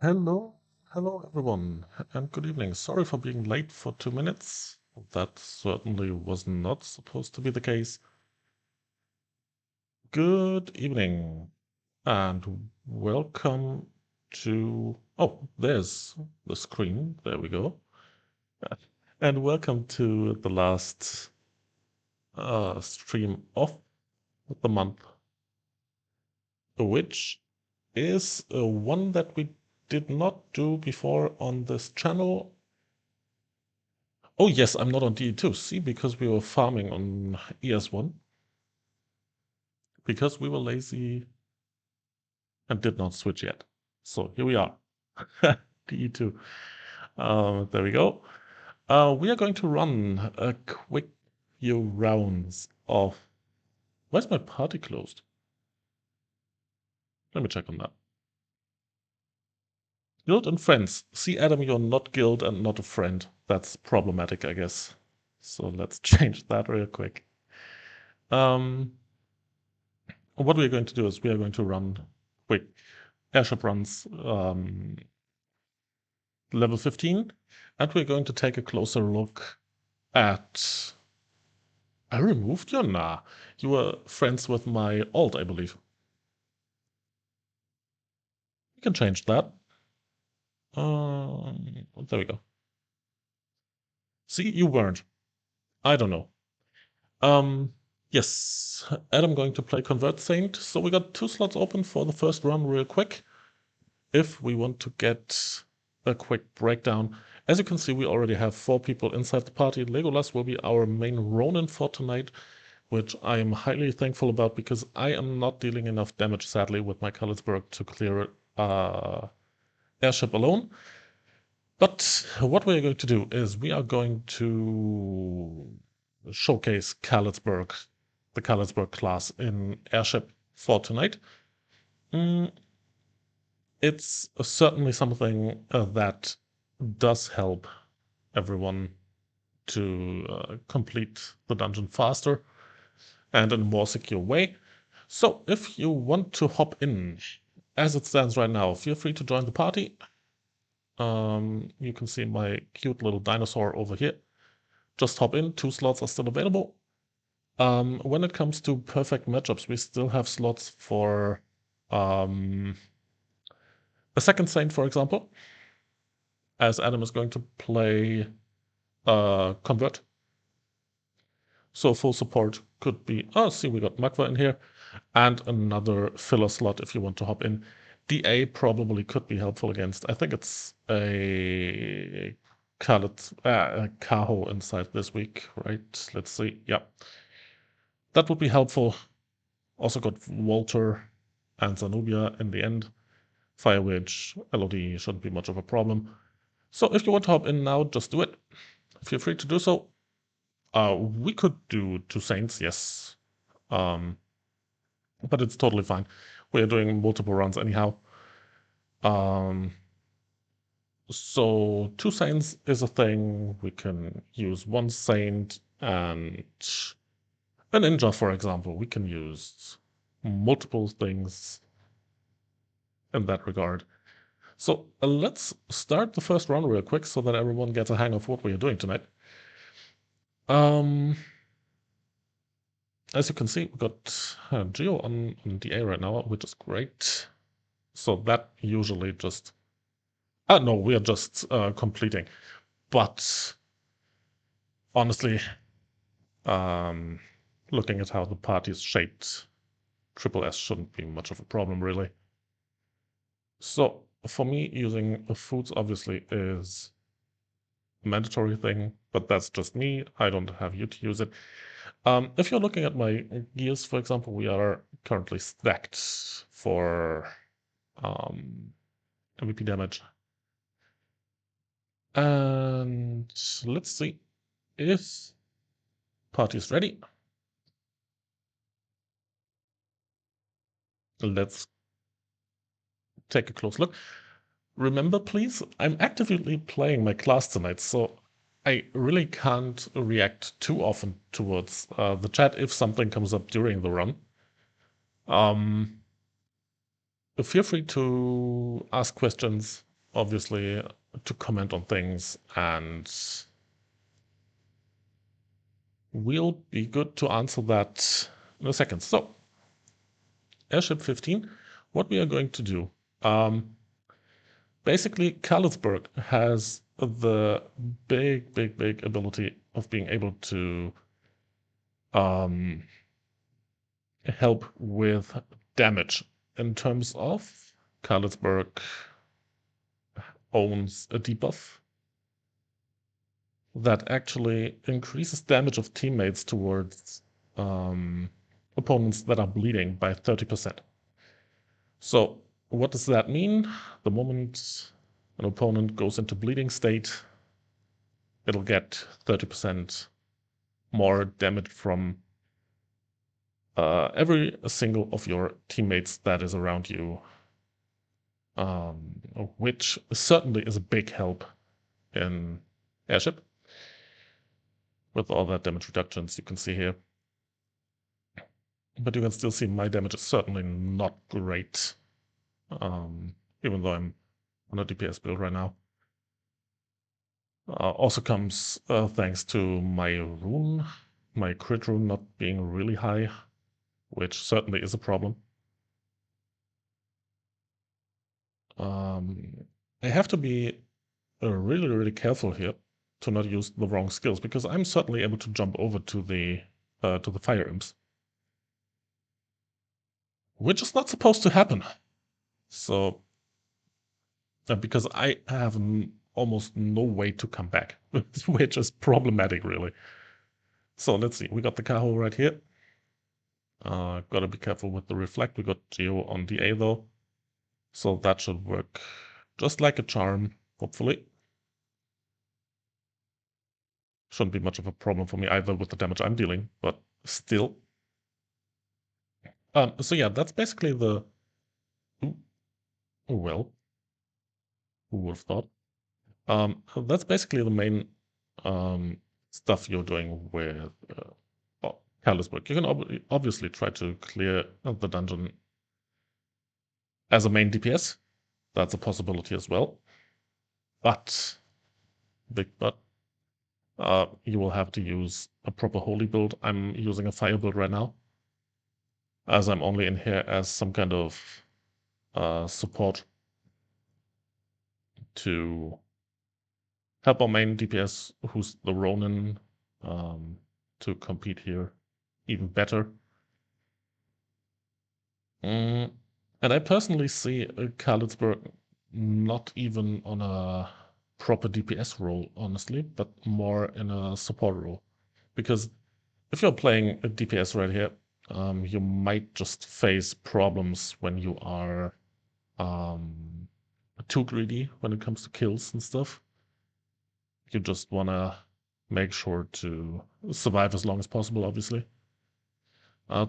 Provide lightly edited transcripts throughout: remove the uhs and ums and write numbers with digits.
Hello, hello everyone, and good evening. Sorry for being late for 2 minutes. That certainly was not supposed to be the case. Good evening, and welcome to. Oh, there's the screen. There we go. And welcome to the last stream of the month, which is one that we did not do before on this channel. Oh yes, I'm not on DE2. See, because we were farming on ES1, because we were lazy and did not switch yet. So here we are, DE2. There we go. We are going to run a quick few rounds of. Where's my party closed? Let me check on that. Guild and friends. See, Adam, you're not guild and not a friend. That's problematic, I guess. So let's change that real quick. What we're going to do is we are going to run quick Airship runs level 15, and we're going to take a closer look at. I removed you? Nah. You were friends with my alt, I believe. We can change that. There we go. See, you weren't. I don't know. Yes, Adam going to play Convert Saint. So we got 2 slots open for the first run real quick. If we want to get a quick breakdown. As you can see, we already have 4 people inside the party. Legolas will be our main Ronin for tonight, which I am highly thankful about because I am not dealing enough damage, sadly, with my Khalitzburg to clear Airship alone. But what we are going to do is we are going to showcase Khalitzburg, the Khalitzburg class in Airship for tonight. It's certainly something that does help everyone to complete the dungeon faster and in a more secure way. So if you want to hop in, as it stands right now, feel free to join the party. You can see my cute little dinosaur over here. Just hop in, 2 slots are still available. When it comes to perfect matchups, we still have slots for a second Saint, for example, as Adam is going to play Convert. So full support could be. Oh, see, we got Magva in here, and another filler slot if you want to hop in. DA probably could be helpful against. I think it's a Kaho inside this week, right? Let's see. Yeah, that would be helpful. Also got Walter and Zanubia in the end. Fire Witch, LOD shouldn't be much of a problem. So if you want to hop in now, just do it. Feel free to do so. We could do 2 Saints, yes. But it's totally fine. We are doing multiple runs anyhow. So 2 Saints is a thing. We can use 1 Saint and a Ninja, for example. We can use multiple things in that regard. So let's start the first run real quick so that everyone gets a hang of what we are doing tonight. As you can see, we got Geo on DA right now, which is great. So that usually just. No, we are just completing. But honestly, looking at how the party is shaped, Triple S shouldn't be much of a problem, really. So for me, using foods obviously is a mandatory thing, but that's just me. I don't have you to use it. If you're looking at my gears, for example, we are currently stacked for MVP damage. And let's see if party is ready. Let's take a close look. Remember, please, I'm actively playing my class tonight, so I really can't react too often towards the chat if something comes up during the run. Feel free to ask questions obviously, to comment on things, and we'll be good to answer that in a second. So, Airship 15, what we are going to do. Basically, Khalitzburg has the big ability of being able to help with damage. In terms of Khalitzburg owns a debuff that actually increases damage of teammates towards opponents that are bleeding by 30%. So what does that mean? The moment an opponent goes into bleeding state, it'll get 30% more damage from every single of your teammates that is around you, which certainly is a big help in Airship with all that damage reductions you can see here. But you can still see my damage is certainly not great, even though I'm on a DPS build right now. Also comes thanks to my rune, my crit rune not being really high, which certainly is a problem. I have to be really careful here to not use the wrong skills, because I'm certainly able to jump over to the fire imps, which is not supposed to happen. So, because I have almost no way to come back, which is problematic, really. So let's see. We got the Kaho right here. Gotta be careful with the reflect. We got Geo on DA though, so that should work just like a charm, hopefully. Shouldn't be much of a problem for me either with the damage I'm dealing, but still. So yeah, that's basically the... Ooh, well, who would have thought? That's basically the main stuff you're doing with Khalitzburg. You can obviously try to clear the dungeon as a main DPS. That's a possibility as well. But, big but, you will have to use a proper holy build. I'm using a fire build right now, as I'm only in here as some kind of support to help our main DPS, who's the Ronin, to compete here even better. And I personally see Khalitzburg not even on a proper DPS role, honestly, but more in a support role. Because if you're playing a DPS right here, you might just face problems when you are too greedy when it comes to kills and stuff. You just want to make sure to survive as long as possible, obviously.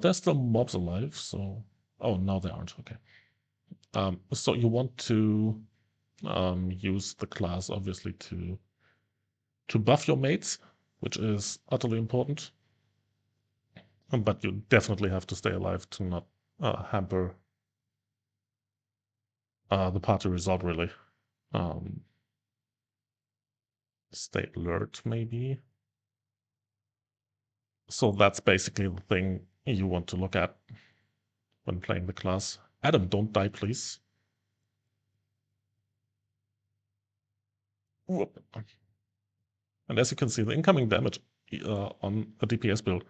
There's still mobs alive, so... Oh, now they aren't. Okay. So you want to use the class, obviously, to buff your mates, which is utterly important. But you definitely have to stay alive to not hamper the party result, really. Stay alert, maybe. So that's basically the thing you want to look at when playing the class. Adam, don't die, please. Whoop. And as you can see, the incoming damage on a DPS build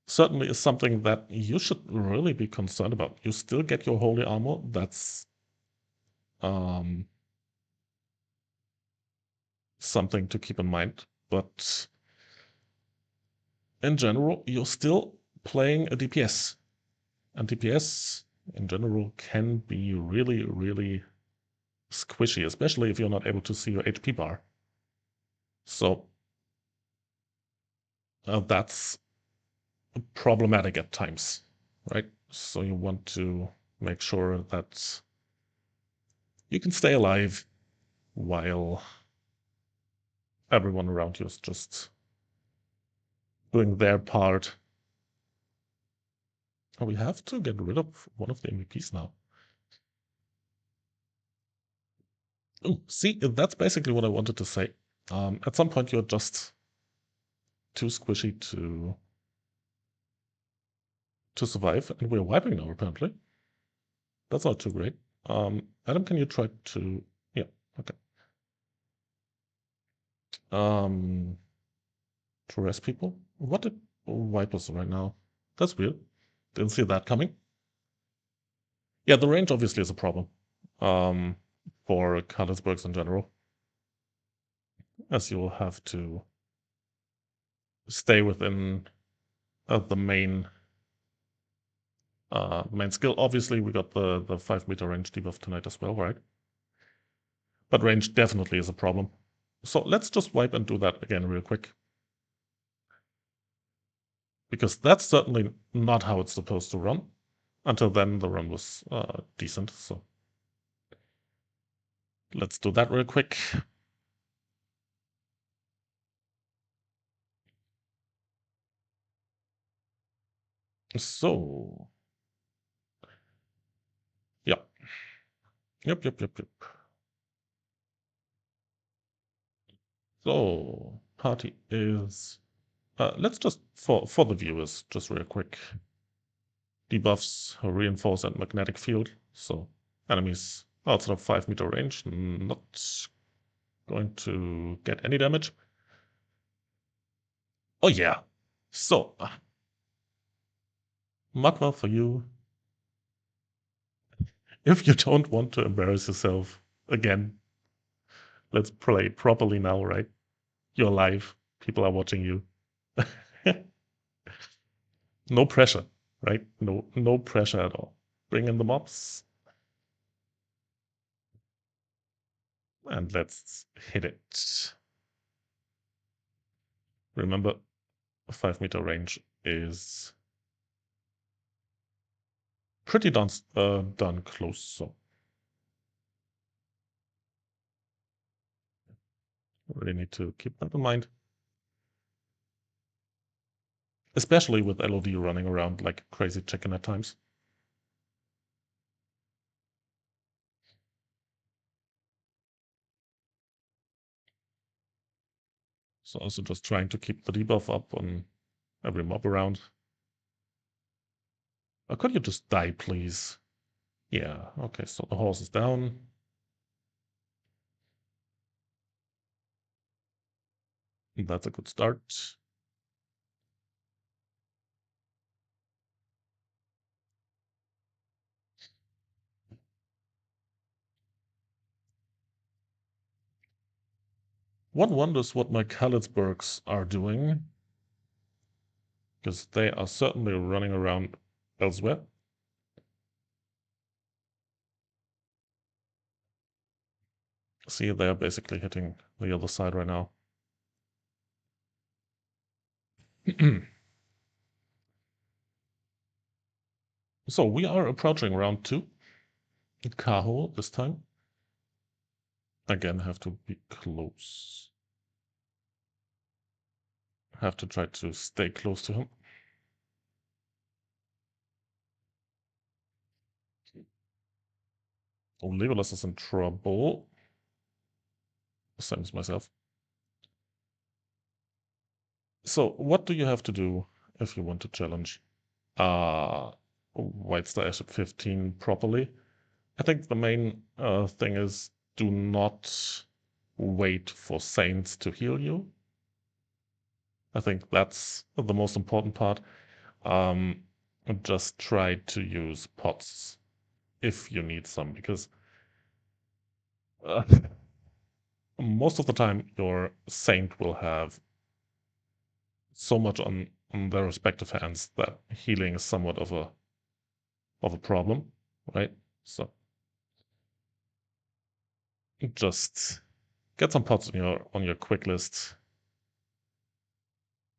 certainly is something that you should really be concerned about. You still get your holy armor. That's something to keep in mind. But in general, you're still playing a DPS. And DPS, in general, can be really squishy, especially if you're not able to see your HP bar. So that's problematic at times, right? So you want to make sure that you can stay alive while everyone around you is just doing their part. Oh, we have to get rid of one of the MVPs now. Oh, see, that's basically what I wanted to say. At some point, you're just too squishy to survive, and we're wiping now, apparently. That's not too great. Adam, can you try to... Yeah, okay. To rest people? What did wipe us right now? That's weird. Didn't see that coming. Yeah, the range obviously is a problem for Khalitzburgs in general, as you will have to stay within the main skill. Obviously, we got the 5-meter range debuff tonight as well, right? But range definitely is a problem. So let's just wipe and do that again real quick. Because that's certainly not how it's supposed to run. Until then, the run was decent, so let's do that real quick. So, yeah. Yep. So, party is... let's just, for the viewers, just real quick. Debuffs, reinforce, and magnetic field. So, enemies outside of 5-meter range, not going to get any damage. Oh yeah. So, Magma for you. If you don't want to embarrass yourself again, let's play properly now, right? You're live. People are watching you. No pressure, right? No pressure at all. Bring in the mobs. And let's hit it. Remember, a 5-meter range is pretty done close, so really need to keep that in mind. Especially with LOD running around like a crazy chicken at times. So also just trying to keep the debuff up on every mob around. Could you just die, please? Yeah, okay, so the horse is down. That's a good start. One wonders what my Khalitzburgs are doing, because they are certainly running around elsewhere. See, they are basically hitting the other side right now. So we are approaching round 2. Kaho this time. Again, have to be close. Have to try to stay close to him. Oh, Legolas is in trouble. Same as myself. So what do you have to do if you want to challenge White Star Airship 15 properly? I think the main thing is do not wait for Saints to heal you. I think that's the most important part. Just try to use pots if you need some, because uh, most of the time your Saint will have so much on their respective hands that healing is somewhat of a problem, right? So just get some pots on your quick list.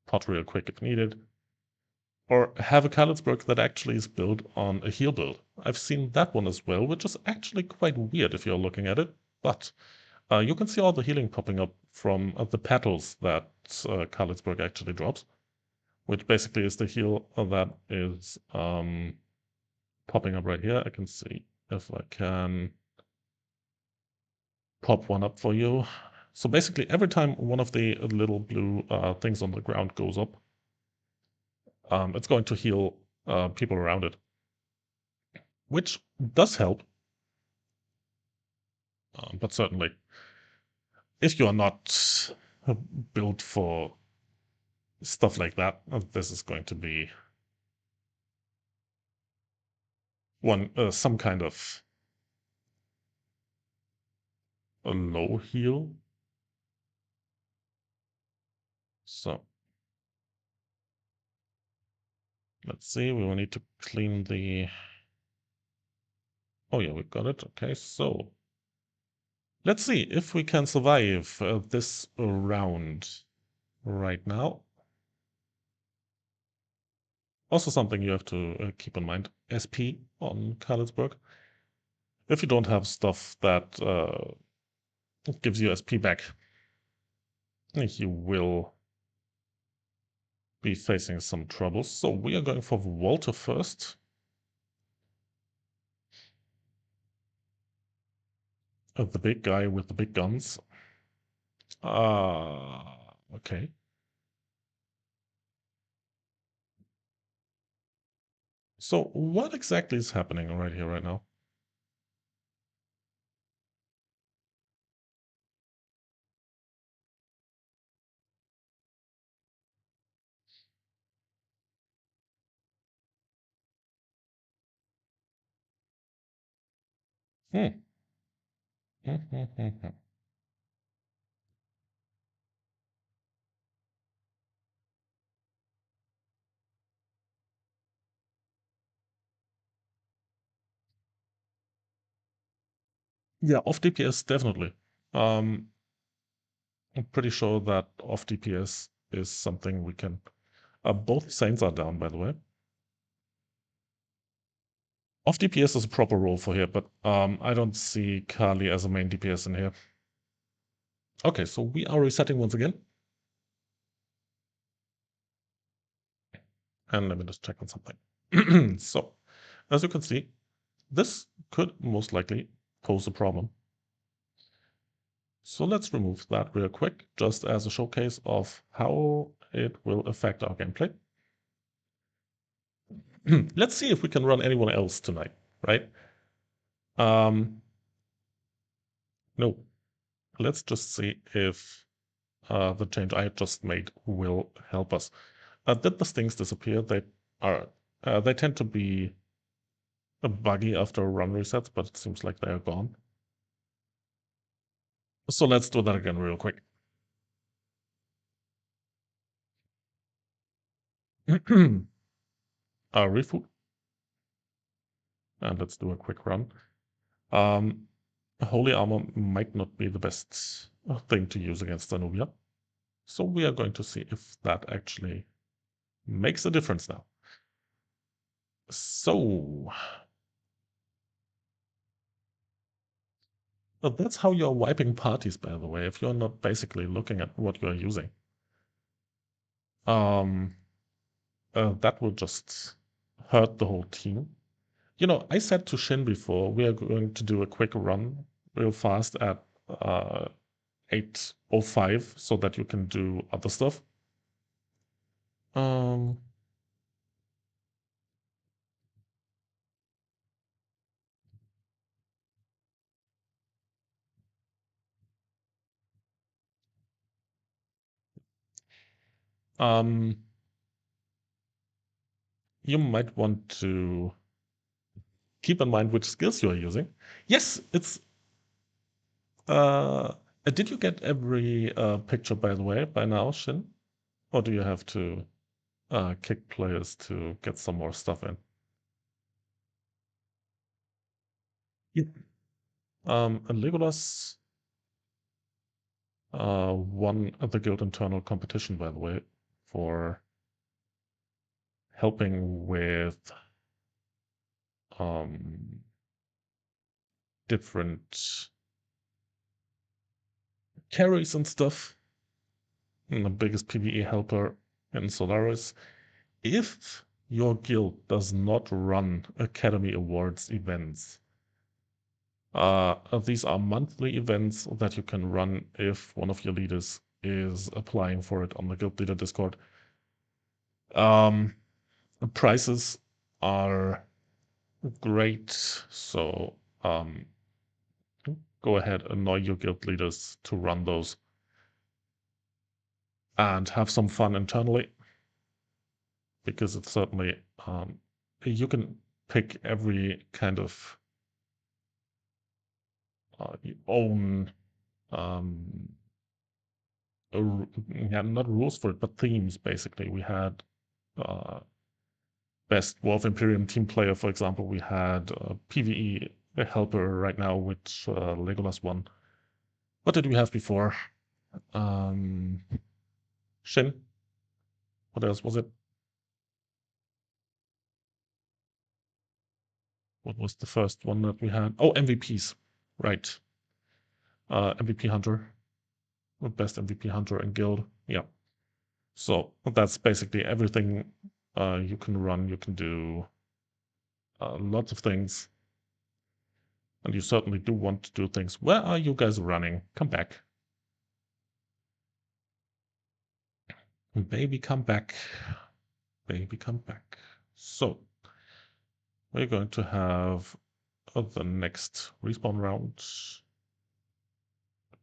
Pot real quick if needed. Or have a Khalitzburg that actually is built on a heal build. I've seen that one as well, which is actually quite weird if you're looking at it. But you can see all the healing popping up from the petals that Khalitzburg actually drops, which basically is the heal that is popping up right here. I can see if I can pop one up for you. So basically, every time one of the little blue things on the ground goes up, it's going to heal people around it, which does help. But certainly, if you are not built for stuff like that, this is going to be some kind of a low heal. So let's see, we will need to clean the... Oh yeah, we got it. Okay, so let's see if we can survive this round right now. Also something you have to keep in mind, SP on Khalitzburg. If you don't have stuff that gives you SP back, you will be facing some troubles. So we are going for Walter first. The big guy with the big guns. Okay. So what exactly is happening right here, right now? Hmm. Yeah, off DPS definitely. I'm pretty sure that off DPS is something we can. Both Saints are down, by the way. Off DPS is a proper role for here, but I don't see Kali as a main DPS in here. Okay, so we are resetting once again. And let me just check on something. So, as you can see, this could most likely pose a problem. So let's remove that real quick, just as a showcase of how it will affect our gameplay. Let's see if we can run anyone else tonight, right? No, let's just see if the change I just made will help us. Did the stings disappear? They tend to be buggy after run resets, but it seems like they are gone. So let's do that again real quick. Refood. And let's do a quick run. Holy armor might not be the best thing to use against Zanubia. So we are going to see if that actually makes a difference now. So that's how you're wiping parties, by the way, if you're not basically looking at what you're using. That will just hurt the whole team. You know, I said to Shin before, we are going to do a quick run real fast at 8:05 so that you can do other stuff. Um, um, you might want to keep in mind which skills you are using. Yes, it's. Did you get every picture, by the way, by now, Shin? Or do you have to kick players to get some more stuff in? Yeah. Legolas won the guild internal competition, by the way, for helping with um, different carries and stuff. And the biggest PvE helper in Solaris. If your guild does not run Academy Awards events, These are monthly events that you can run if one of your leaders is applying for it on the Guild Leader Discord. The prices are great, so go ahead, annoy your guild leaders to run those and have some fun internally, because it's certainly you can pick every kind of your own yeah, not rules for it, but themes. Basically, we had uh, best Wolf Imperium team player, for example. We had PvE helper right now, which Legolas won. What did we have before? Um, Shin. What else was it? What was the first one that we had? Oh, MVPs. Right. MVP Hunter. Best MVP Hunter in Guild. Yeah. So that's basically everything you can run. You can do lots of things. And you certainly do want to do things. Where are you guys running? Come back. Baby, come back. Baby, come back. So we're going to have the next respawn round.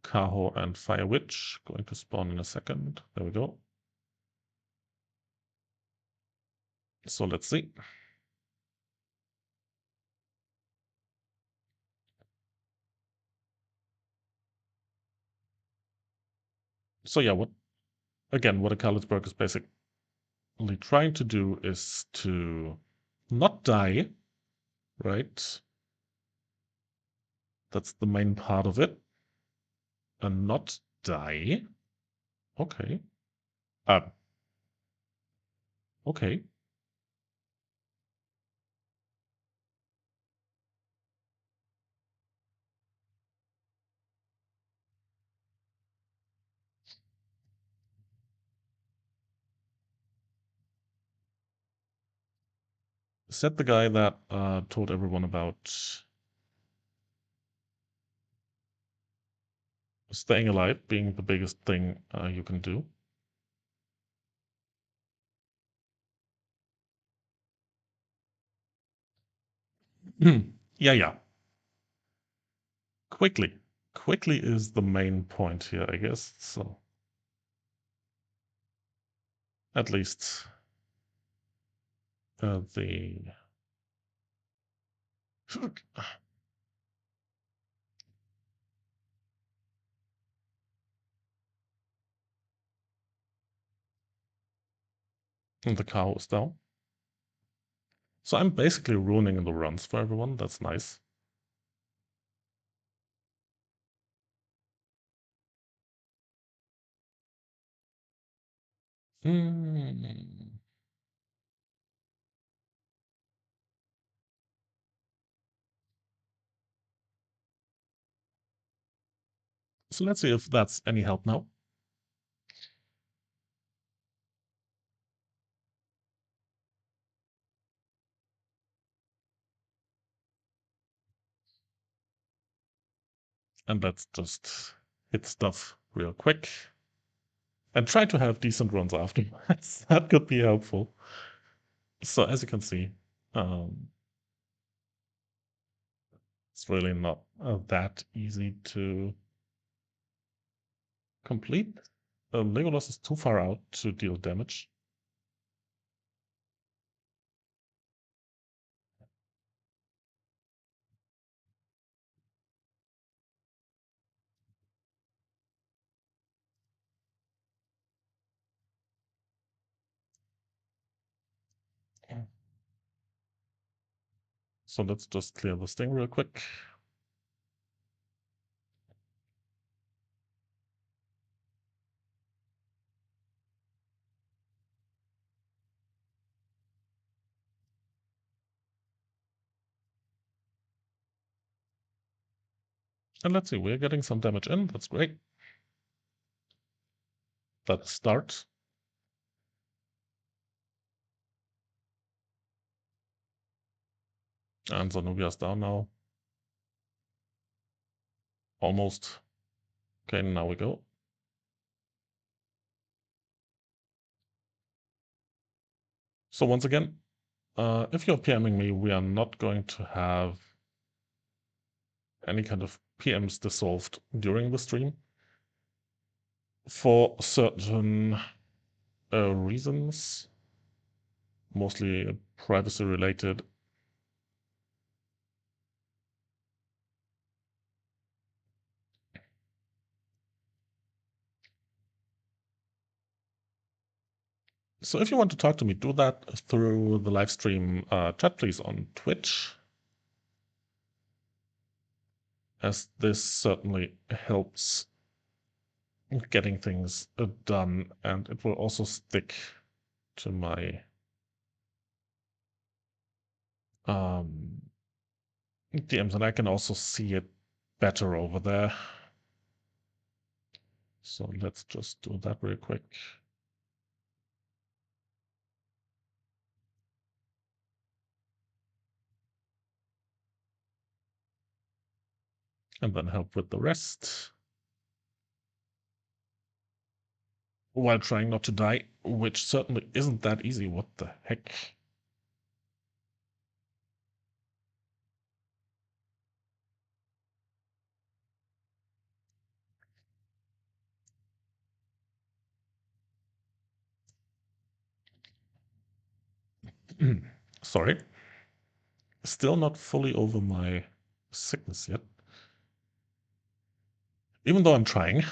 Kaho and Fire Witch going to spawn in a second. There we go. So let's see. So yeah, what a Khalitzburg is basically trying to do is to not die, right? That's the main part of it. And not die. Okay. Um, okay. Said the guy that told everyone about staying alive being the biggest thing you can do. Yeah, yeah. Quickly. Quickly is the main point here, I guess. So at least the the cow is down. So I'm basically ruining the runs for everyone. That's nice. Mm. So let's see if that's any help now. And let's just hit stuff real quick. And try to have decent runs afterwards. That could be helpful. So as you can see, it's really not that easy to complete. Legolas is too far out to deal damage. So let's just clear this thing real quick. And let's see, we're getting some damage in. That's great. That starts. And Zanubia's down now. Almost. Okay, now we go. So once again, if you're PMing me, we are not going to have any kind of PMs dissolved during the stream for certain reasons, mostly privacy related. So if you want to talk to me, do that through the live stream chat, please, on Twitch, as this certainly helps getting things done, and it will also stick to my DMs, and I can also see it better over there. So let's just do that real quick. And then help with the rest. While trying not to die, which certainly isn't that easy. What the heck? Sorry. Still not fully over my sickness yet. Even though I'm trying.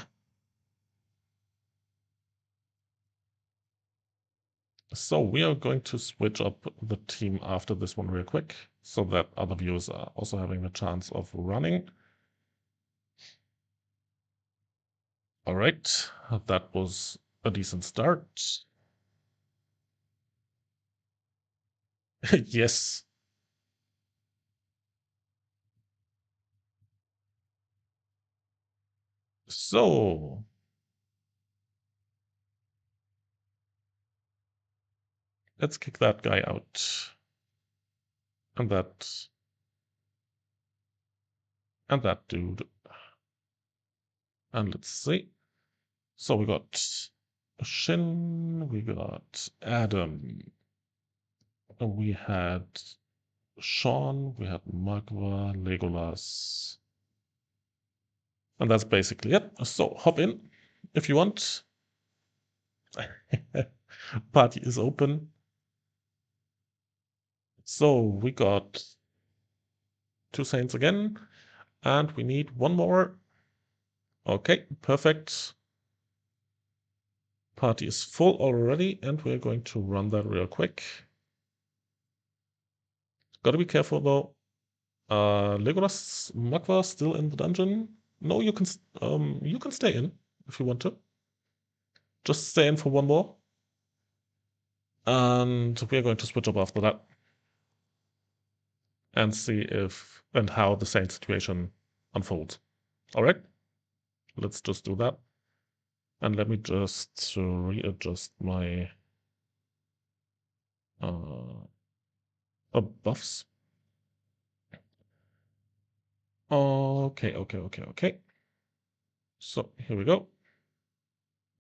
So we are going to switch up the team after this one real quick, so that other viewers are also having the chance of running. All right, that was a decent start. Yes. So let's kick that guy out. And that dude. And let's see. So we got Shin, we got Adam, we had Sean, we had Magua, Legolas. And that's basically it. So hop in if you want. Party is open. So we got 2 Saints again, and we need 1 more. Okay, perfect. Party is full already, and we're going to run that real quick. Gotta be careful though. Legolas, Magua still in the dungeon? No, you can stay in if you want to. Just stay in for 1 more. And we're going to switch up after that. And see if and how the same situation unfolds. All right, let's just do that. And let me just readjust my buffs. Okay. So here we go.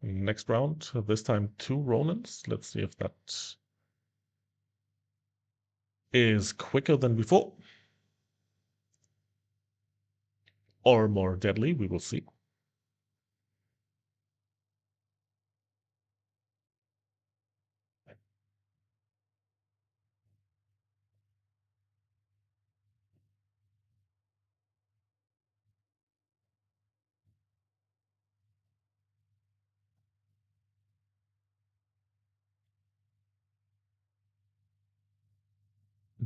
Next round, this time 2 Ronins. Let's see if that is quicker than before. Or more deadly, we will see.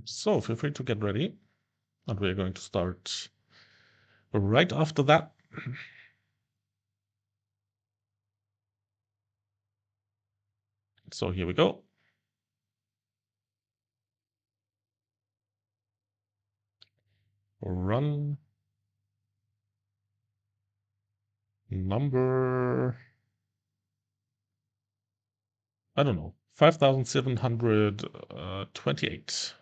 So feel free to get ready. And we're going to start right after that. So here we go. Run number, I don't know, 5,728.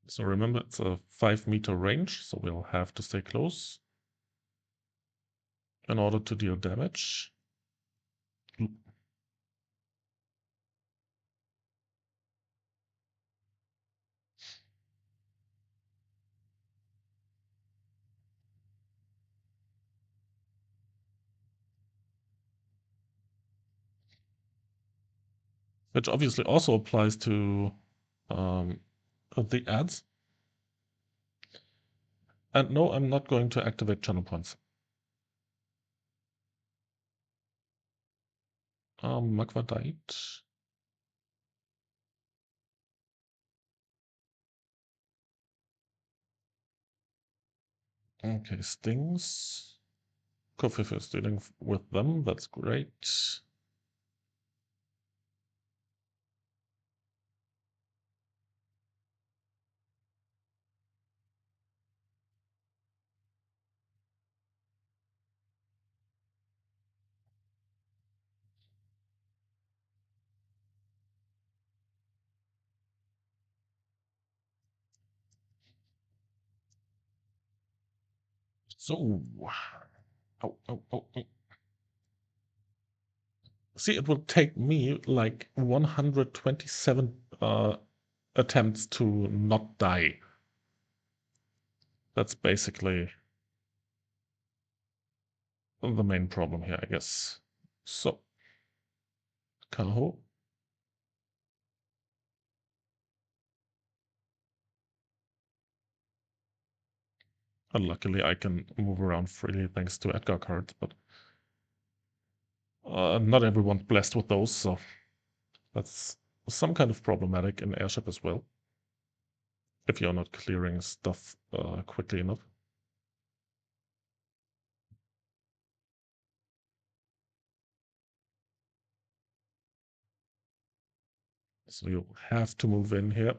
So remember, it's a 5-meter range, so we'll have to stay close in order to deal damage. Which obviously also applies to the ads. And no, I'm not going to activate channel points. Magma died. Okay, stings. Kofif is dealing with them, that's great. So, oh, oh, oh, oh. See, it will take me like 127 attempts to not die. That's basically the main problem here, I guess. So, Kaho. Luckily, I can move around freely thanks to Edgar cards, but not everyone's blessed with those, so that's some kind of problematic in Airship as well, if you're not clearing stuff quickly enough. So you have to move in here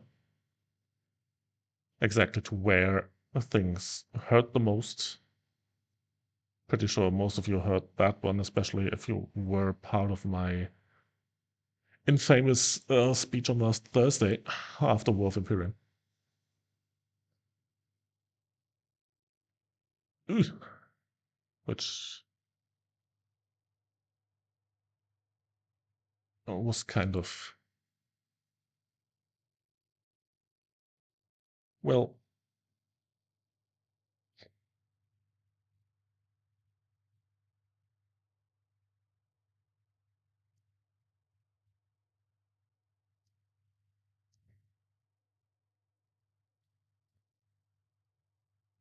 exactly to where things hurt the most. Pretty sure most of you heard that one, especially if you were part of my infamous speech on last Thursday after War of Imperium. Which was kind of, well,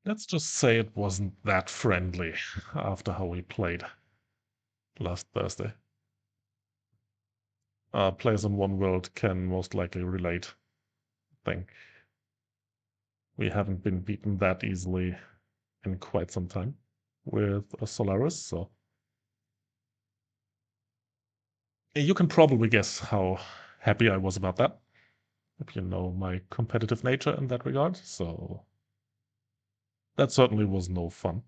let's just say it wasn't that friendly after how we played last Thursday. Players in One World can most likely relate. I think we haven't been beaten that easily in quite some time with Solaris, so you can probably guess how happy I was about that, if you know my competitive nature in that regard, so that certainly was no fun.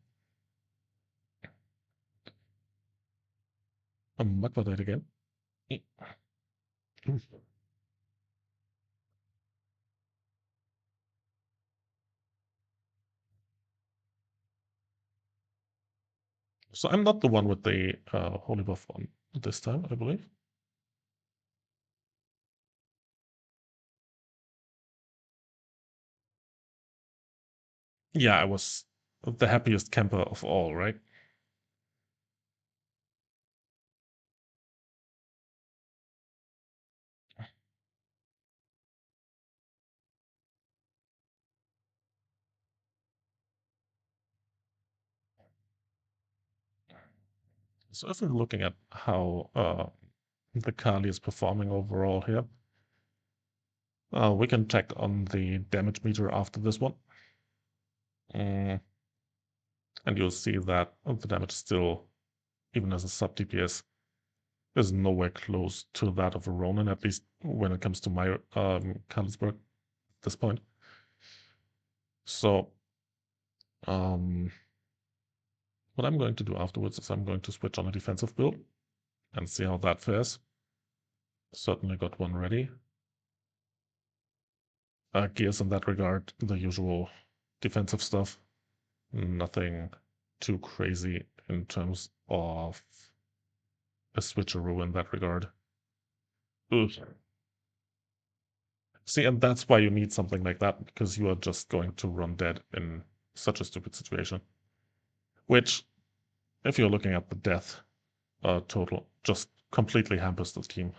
Magma again. So I'm not the one with the holy buff on this time, I believe. Yeah, I was the happiest camper of all, right? So if we're looking at how the Kali is performing overall here, we can check on the damage meter after this one. And you'll see that the damage still, even as a sub DPS, is nowhere close to that of a Ronin, at least when it comes to my Khalitzburg at this point. So what I'm going to do afterwards is I'm going to switch on a defensive build and see how that fares. Certainly got one ready. gears in that regard. The usual defensive stuff. Nothing too crazy in terms of a switcheroo in that regard. Ugh. See, and that's why you need something like that, because you are just going to run dead in such a stupid situation. Which, if you're looking at the death total, just completely hampers the team.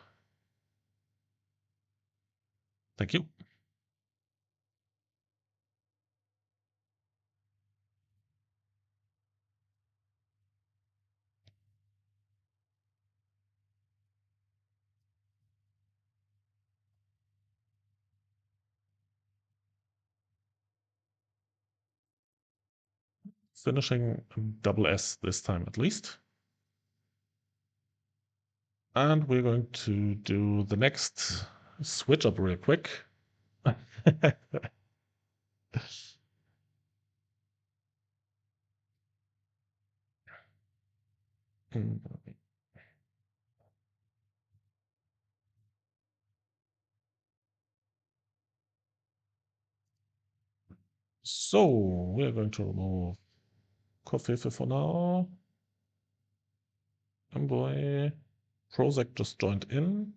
Thank you. Finishing double S this time at least. And we're going to do the next switch up real quick. So we're going to remove coffee for now. Envoy. Prozac just joined in.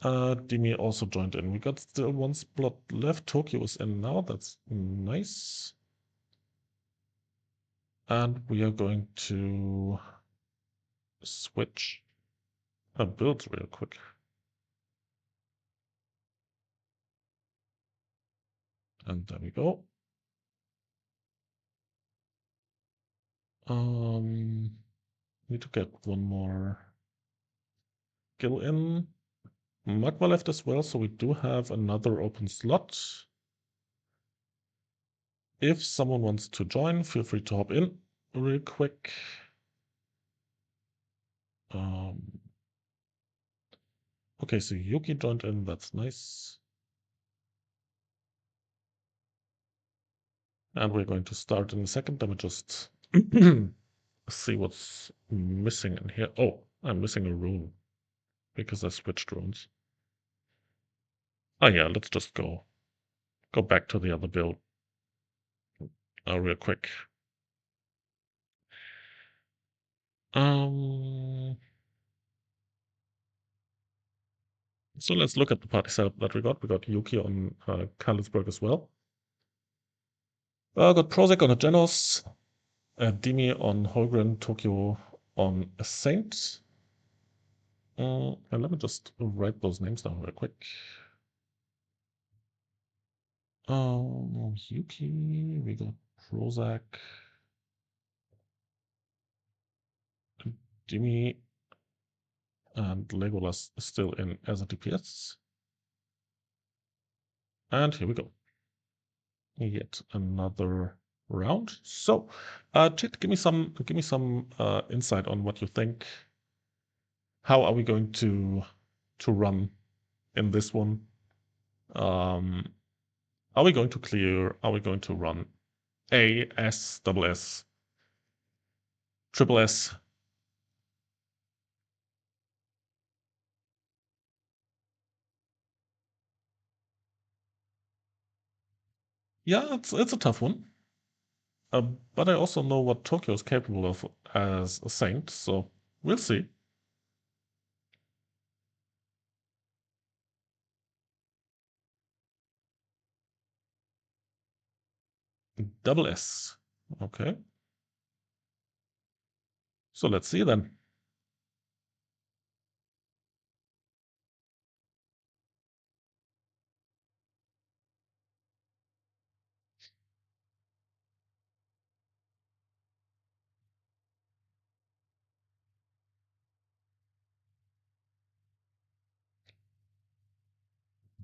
Dimi also joined in. We got still one spot left. Tokyo is in now. That's nice. And we are going to switch a build real quick. And there we go. Need to get one more skill in. Magma left as well, so we do have another open slot. If someone wants to join, feel free to hop in real quick. Okay, so Yuki joined in, that's nice. And we're going to start in a second. Let me just see what's missing in here. Oh, I'm missing a rune because I switched runes. Oh yeah, let's just go back to the other build real quick. So let's look at the party setup that we got. We got Yuki on Khalitzburg as well. Got Prozac on a Genos, Dimi on Holgren, Tokyo on a Saint. And let me just write those names down real quick. Yuki, we got Prozac, Dimi, and Legolas is still in as a DPS. And here we go. Yet another round. So, Chit, give me some insight on what you think. How are we going to run in this one? Are we going to clear? Are we going to run A, S, double S, triple S? Yeah, it's a tough one. But I also know what Tokyo is capable of as a saint, so we'll see. Double S. Okay. So let's see then.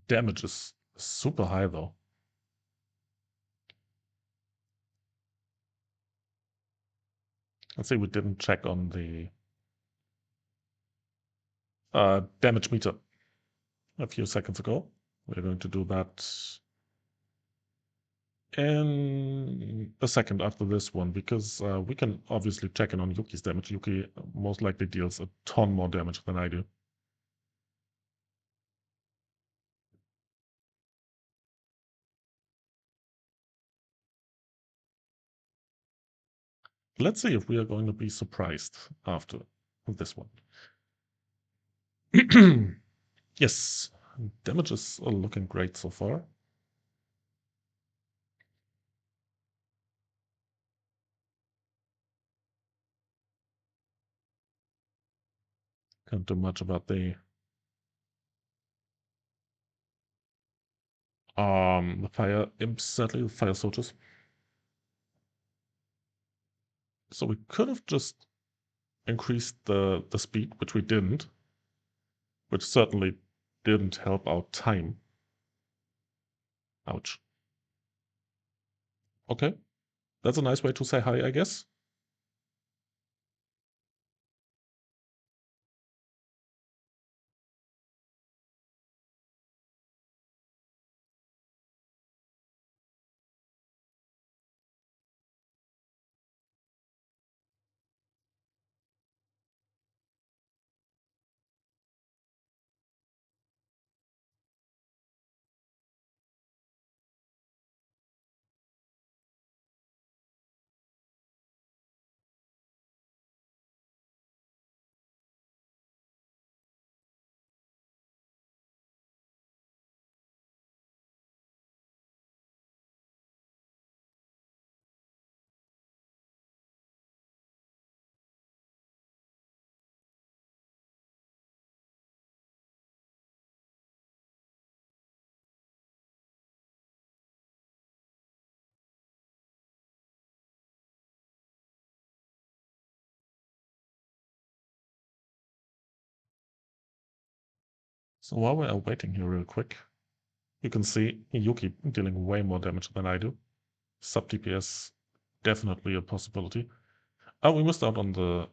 Damage is super high though. Let's see, we didn't check on the damage meter a few seconds ago. We're going to do that in a second after this one, because we can obviously check in on Yuki's damage. Yuki most likely deals a ton more damage than I do. Let's see if we are going to be surprised after this one. Yes, damages are looking great so far. Can't do much about the fire imps, sadly, the fire soldiers. So we could have just increased the speed, which we didn't, which certainly didn't help our time. Ouch. Okay, that's a nice way to say hi, I guess. So while we are waiting here real quick, you can see Yuki dealing way more damage than I do. Sub DPS, definitely a possibility. Oh, we missed out on the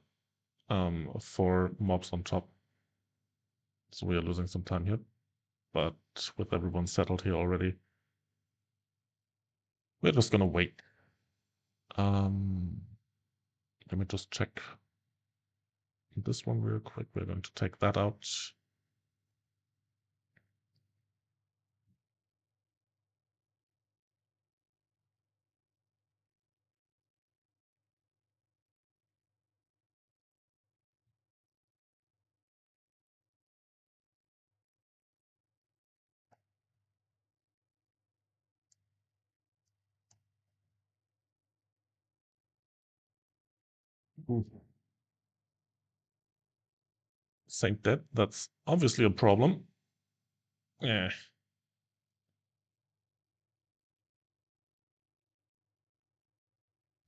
4 mobs on top. So we are losing some time here. But with everyone settled here already, we're just gonna wait. Let me just check this one real quick. We're going to take that out. Ooh. Saint Dead, that's obviously a problem. Yeah.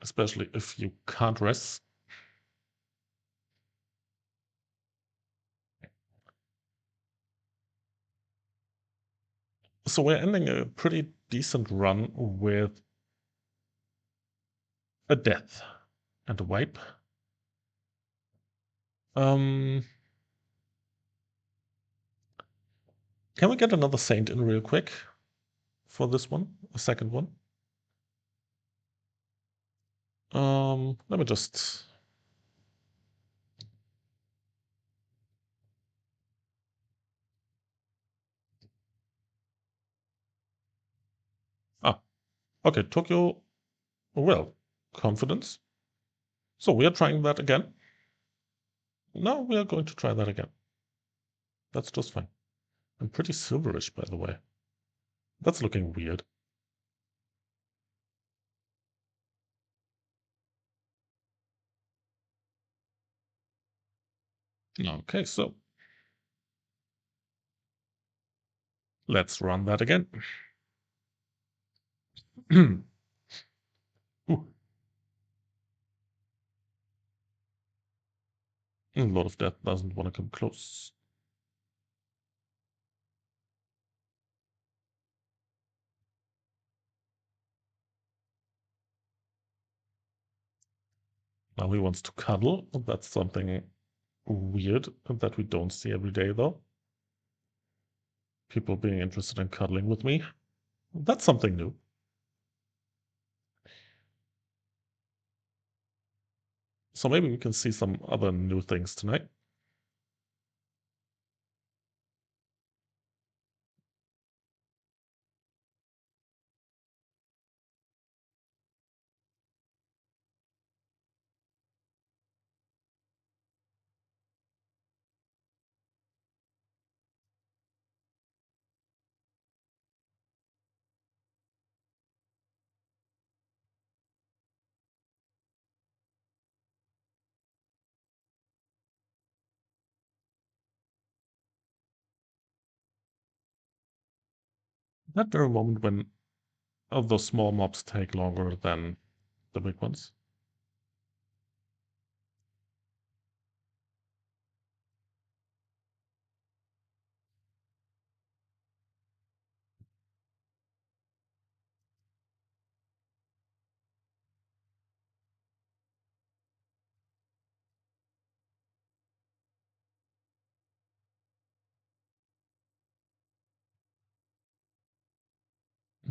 Especially if you can't rest. So we're ending a pretty decent run with a death and a wipe. Um, can we get another Saint in real quick for this one? A second one? Let me just... Ah, okay, Tokyo, well, confidence. So we are trying that again. Now we are going to try that again. That's just fine. I'm pretty silverish, by the way. That's looking weird. Okay, so let's run that again. Ooh, a lot of death doesn't want to come close. Now he wants to cuddle. That's something weird that we don't see every day, though. People being interested in cuddling with me. That's something new. So maybe we can see some other new things tonight. That very moment when those small mobs take longer than the big ones.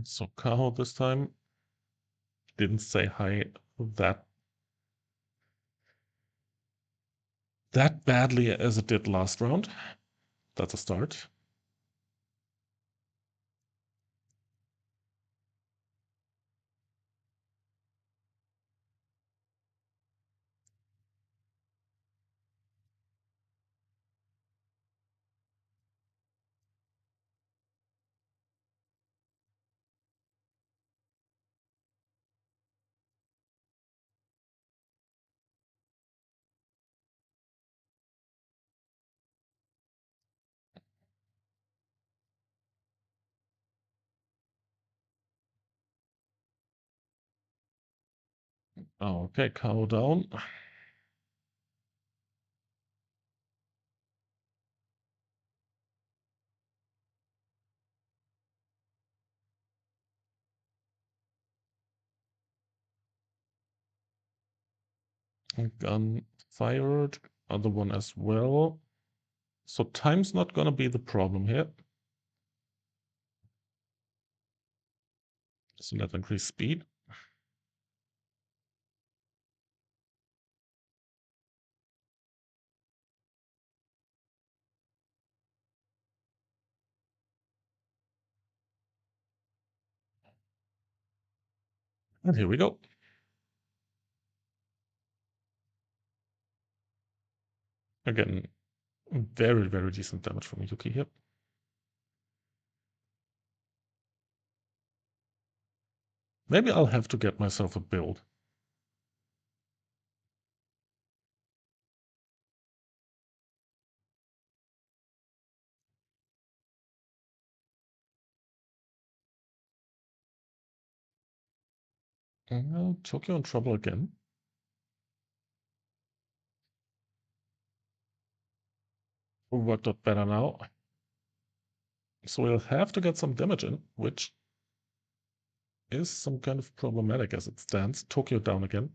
So Kaho this time didn't say hi that badly as it did last round. That's a start. Okay, Kaho down. Gun fired. Other one as well. So time's not gonna be the problem here. So let's increase speed. And here we go. Again, very, very decent damage from Yuki here. Maybe I'll have to get myself a build. Tokyo in trouble again. Worked out better now. So we'll have to get some damage in, which is some kind of problematic as it stands. Tokyo down again.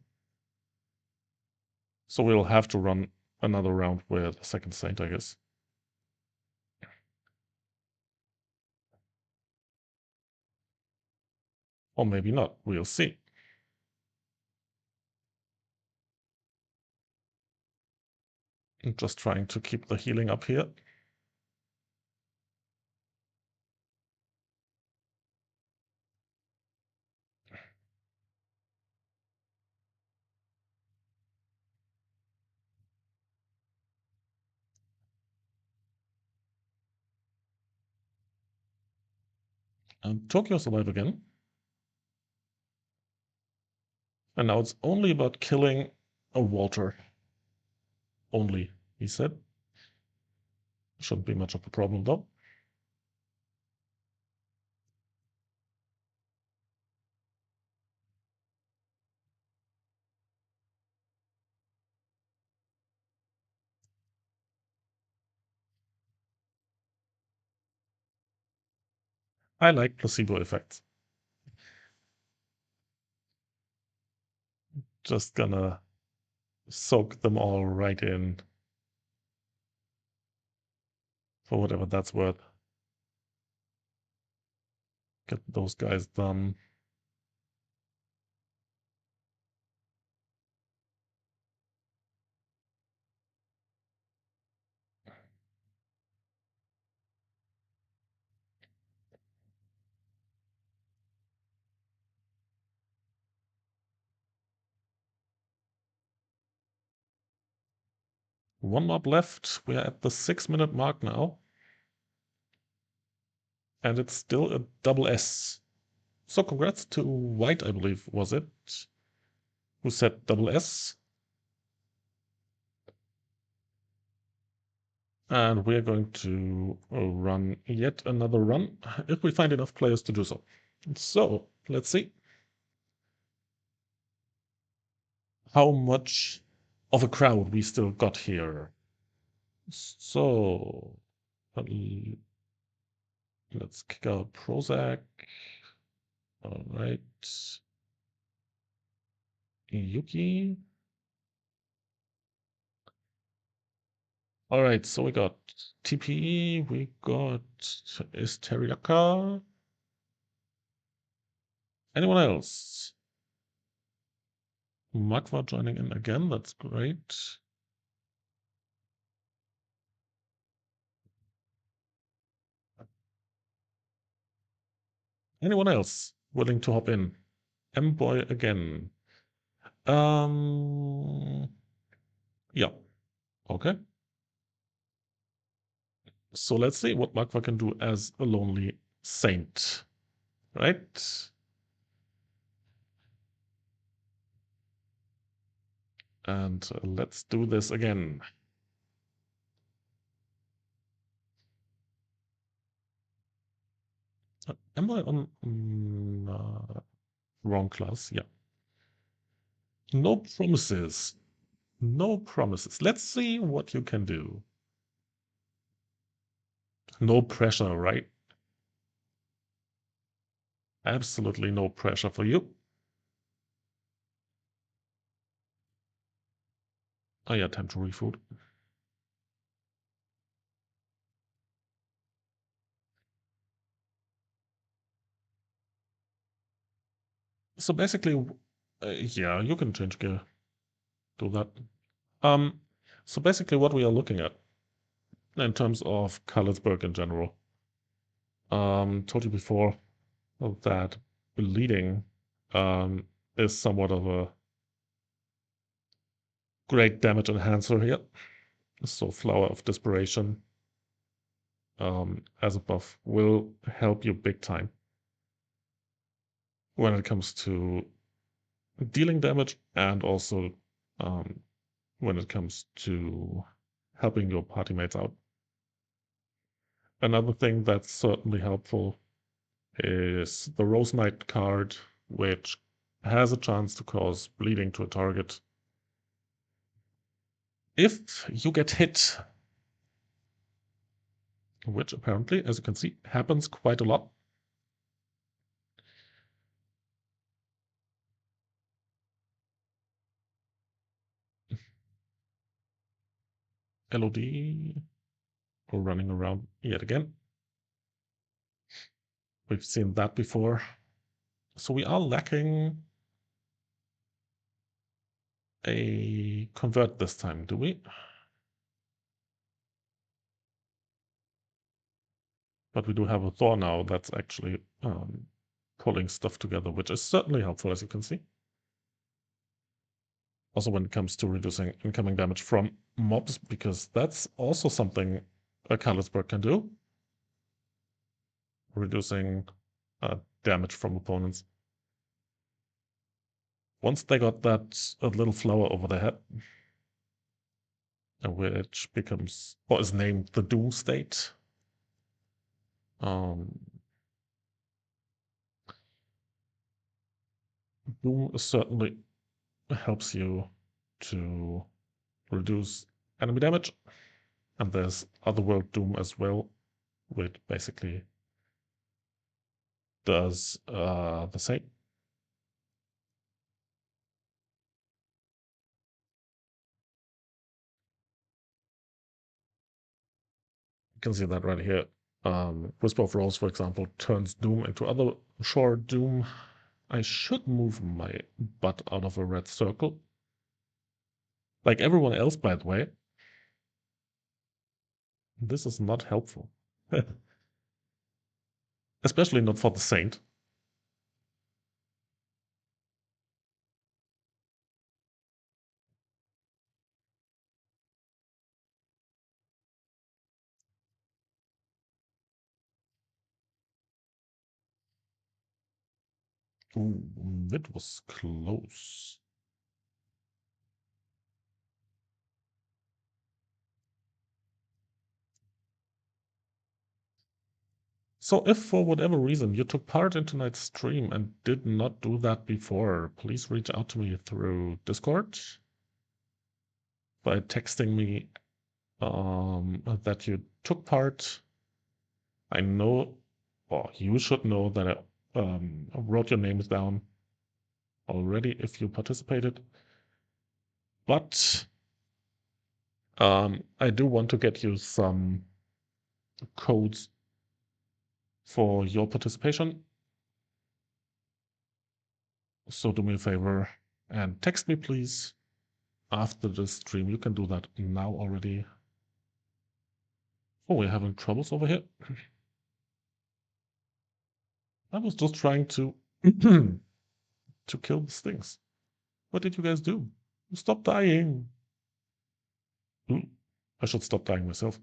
So we'll have to run another round with the second Saint, I guess. Or maybe not. We'll see. I'm just trying to keep the healing up here. And Tokyo's alive again. And now it's only about killing a Walter. Only, he said. Shouldn't be much of a problem though. I like placebo effects. Just gonna soak them all right in for whatever that's worth. Get those guys done. One mob left. We're at the 6-minute mark now. And it's still a double S. So congrats to White, I believe, was it? Who said double S? And we're going to run yet another run if we find enough players to do so. So let's see how much of a crowd we still got here. So let's kick out Prozac. All right. Yuki. All right, so we got TPE, we got Isteriaka. Anyone else? Magva joining in again, that's great. Anyone else willing to hop in? M-Boy again. Yeah, okay. So let's see what Magva can do as a lonely saint, right? And let's do this again. Am I on wrong class? Yeah. No promises. No promises. Let's see what you can do. No pressure, right? Absolutely no pressure for you. Oh yeah, time to refood. So basically, yeah, you can change gear. Do that. Um, so basically what we are looking at in terms of Khalitzburg in general, told you before that bleeding is somewhat of a great damage enhancer here. So Flower of Desperation as a buff will help you big time when it comes to dealing damage and also um, when it comes to helping your party mates out. Another thing that's certainly helpful is the Rose Knight card, which has a chance to cause bleeding to a target if you get hit, which apparently, as you can see, happens quite a lot. LOD running around yet again. We've seen that before. So we are lacking a convert this time, do we? But we do have a Thor now that's actually pulling stuff together, which is certainly helpful, as you can see. Also when it comes to reducing incoming damage from mobs, because that's also something a Khalitzburg can do. Reducing damage from opponents. Once they got that little flower over their head, which becomes, or is named the Doom State, Doom certainly helps you to reduce enemy damage. And there's Otherworld Doom as well, which basically does the same. You can see that right here. Whisper of Rose, for example, turns Doom into other short Doom. I should move my butt out of a red circle. Like everyone else, by the way. This is not helpful. Especially not for the Saint. Ooh, that was close. So if for whatever reason you took part in tonight's stream and did not do that before, please reach out to me through Discord by texting me that you took part. I know, or you should know that I wrote your names down already if you participated. But I do want to get you some codes for your participation. So do me a favor and text me, please, after the stream. You can do that now already. Oh, we're having troubles over here. I was just trying to to kill these things. What did you guys do? Stop dying. Ooh, I should stop dying myself.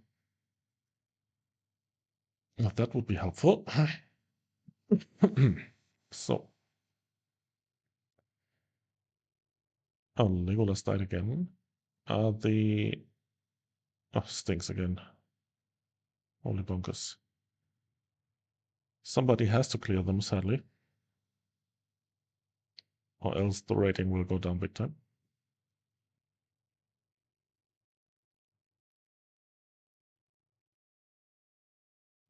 That would be helpful. So, oh, Legolas died again. The stinks again. Holy bunkers. Somebody has to clear them, sadly, or else the rating will go down big time.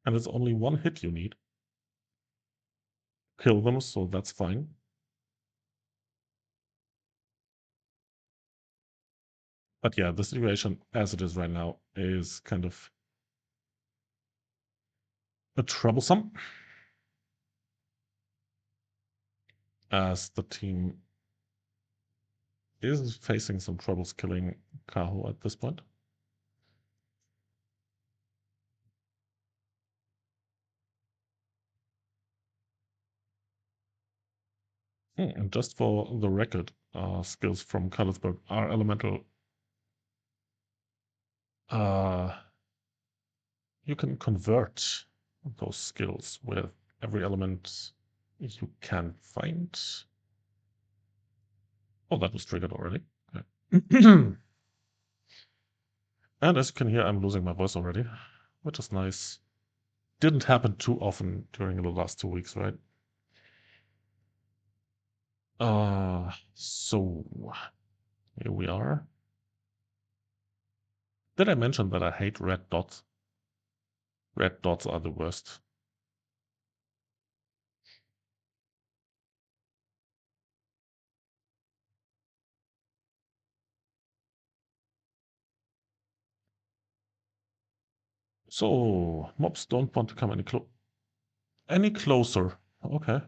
And it's only one hit you need. Kill them, so that's fine. But yeah, the situation as it is right now is kind of troublesome, as the team is facing some troubles killing Kaho at this point. And just for the record, skills from Khalitzburg are elemental. You can convert those skills with every element you can find. Oh, that was triggered already. Okay. And as you can hear, I'm losing my voice already, which is nice. Didn't happen too often during the last 2 weeks, right? So here we are. Did I mention that I hate red dots? Red dots are the worst. So mobs don't want to come any closer. Okay.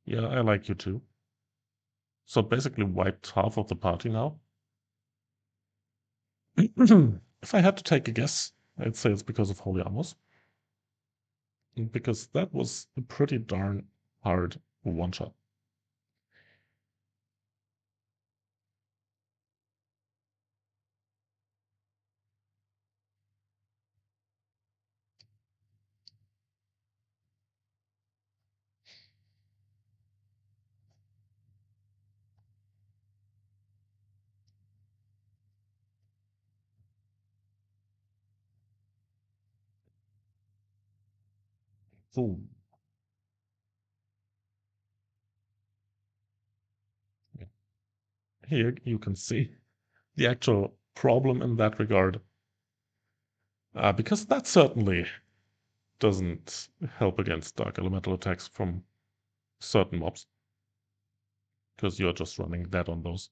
Yeah, I like you too. So basically wiped half of the party now. If I had to take a guess, I'd say it's because of Holy Amos. Because that was a pretty darn hard one-shot. So here you can see the actual problem in that regard. Because that certainly doesn't help against dark elemental attacks from certain mobs. Because you're just running dead on those.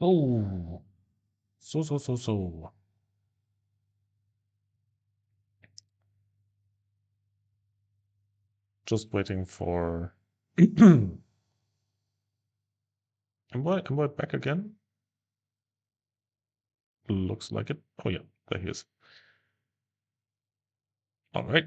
Oh, so. Just waiting for. Am I back again? Looks like it. Oh yeah, there he is. All right.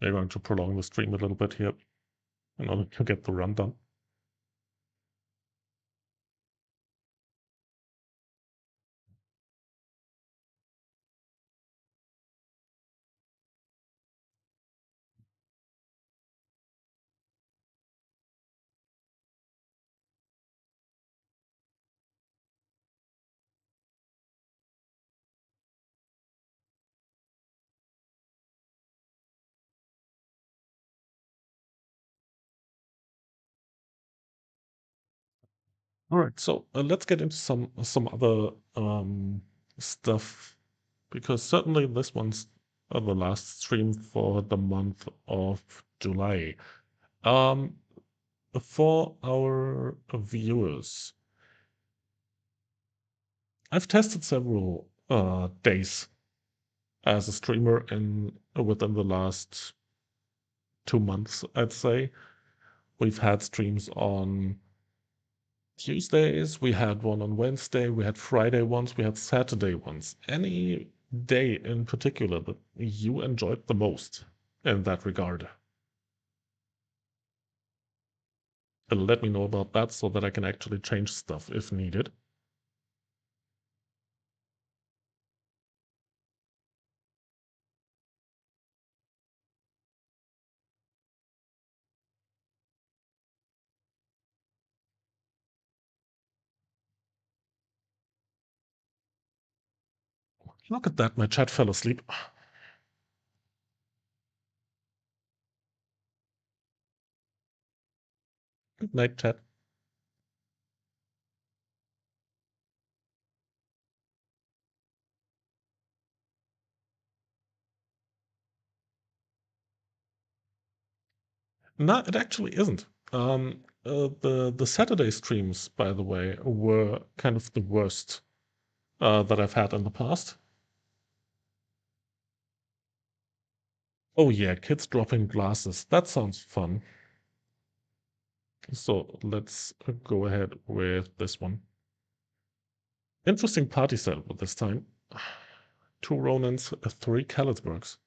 We're going to prolong the stream a little bit here in order to get the run done. All right, so let's get into some other stuff, because certainly this one's the last stream for the month of July. Um, for our viewers, I've tested several days as a streamer in within the last 2 months, I'd say. We've had streams on Tuesdays, we had one on Wednesday, we had Friday ones, we had Saturday ones. Any day in particular that you enjoyed the most in that regard? Let me know about that so that I can actually change stuff if needed. Look at that, my chat fell asleep. Good night, chat. No, it actually isn't. The Saturday streams, by the way, were kind of the worst that I've had in the past. Oh yeah, kids dropping glasses. That sounds fun. So let's go ahead with this one. Interesting party setup this time. 2 Ronins, 3 Khalitzburgs.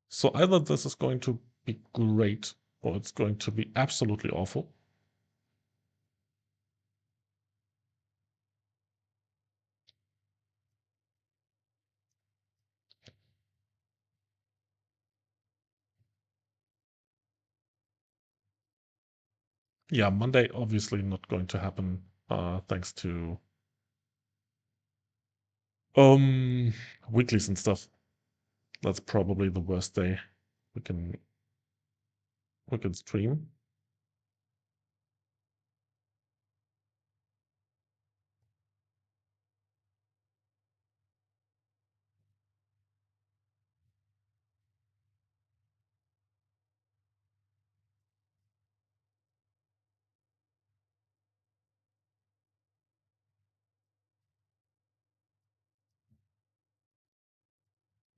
So either this is going to be great or it's going to be absolutely awful. Yeah, Monday obviously not going to happen, thanks to um weeklies and stuff. That's probably the worst day we can we can stream.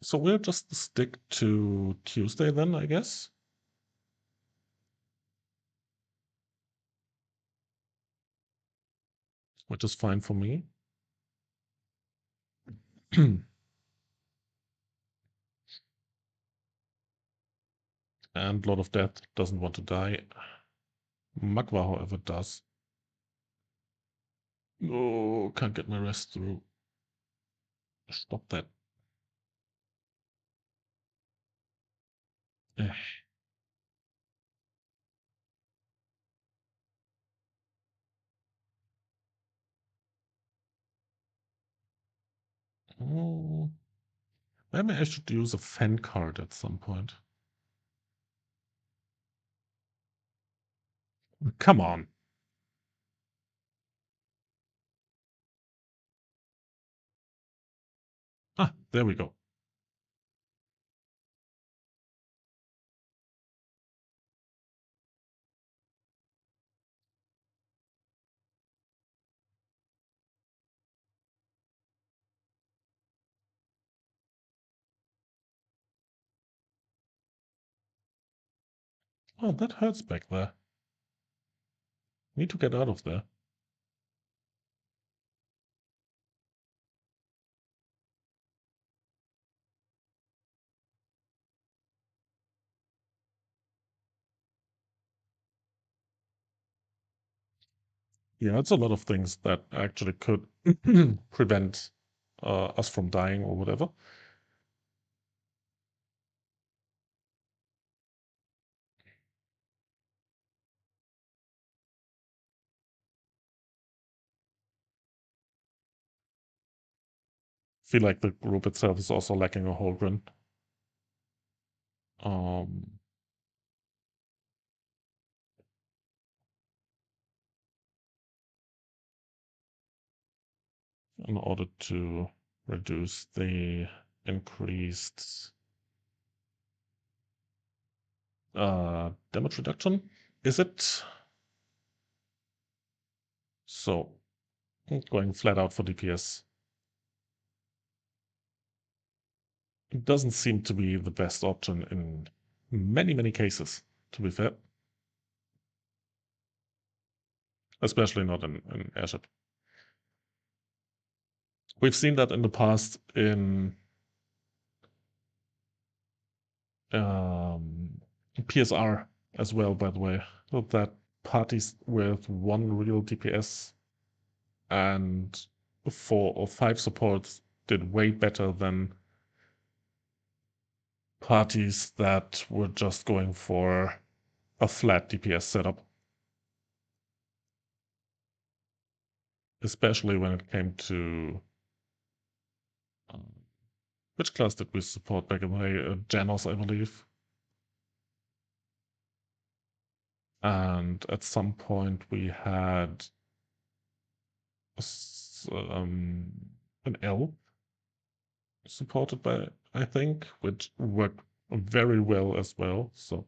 So we'll just stick to Tuesday then, I guess, which is fine for me. And Lord of Death doesn't want to die. Magwa, however, does. Oh, can't get my rest through. Stop that. Eh. Oh, maybe I should use a fan card at some point. Come on. Ah, there we go. Oh, that hurts back there. Need to get out of there. Yeah, it's a lot of things that actually could prevent us from dying or whatever. Feel like the group itself is also lacking a Holgren. Um, in order to reduce the increased damage reduction. Is it? So, going flat out for DPS. It doesn't seem to be the best option in many, many cases, to be fair. Especially not in Airship. We've seen that in the past in um, PSR as well, by the way, that parties with one real DPS and 4 or 5 supports did way better than parties that were just going for a flat DPS setup. Especially when it came to which class did we support back in the day? Janos, I believe. And at some point we had an L supported by, I think, which worked very well as well. So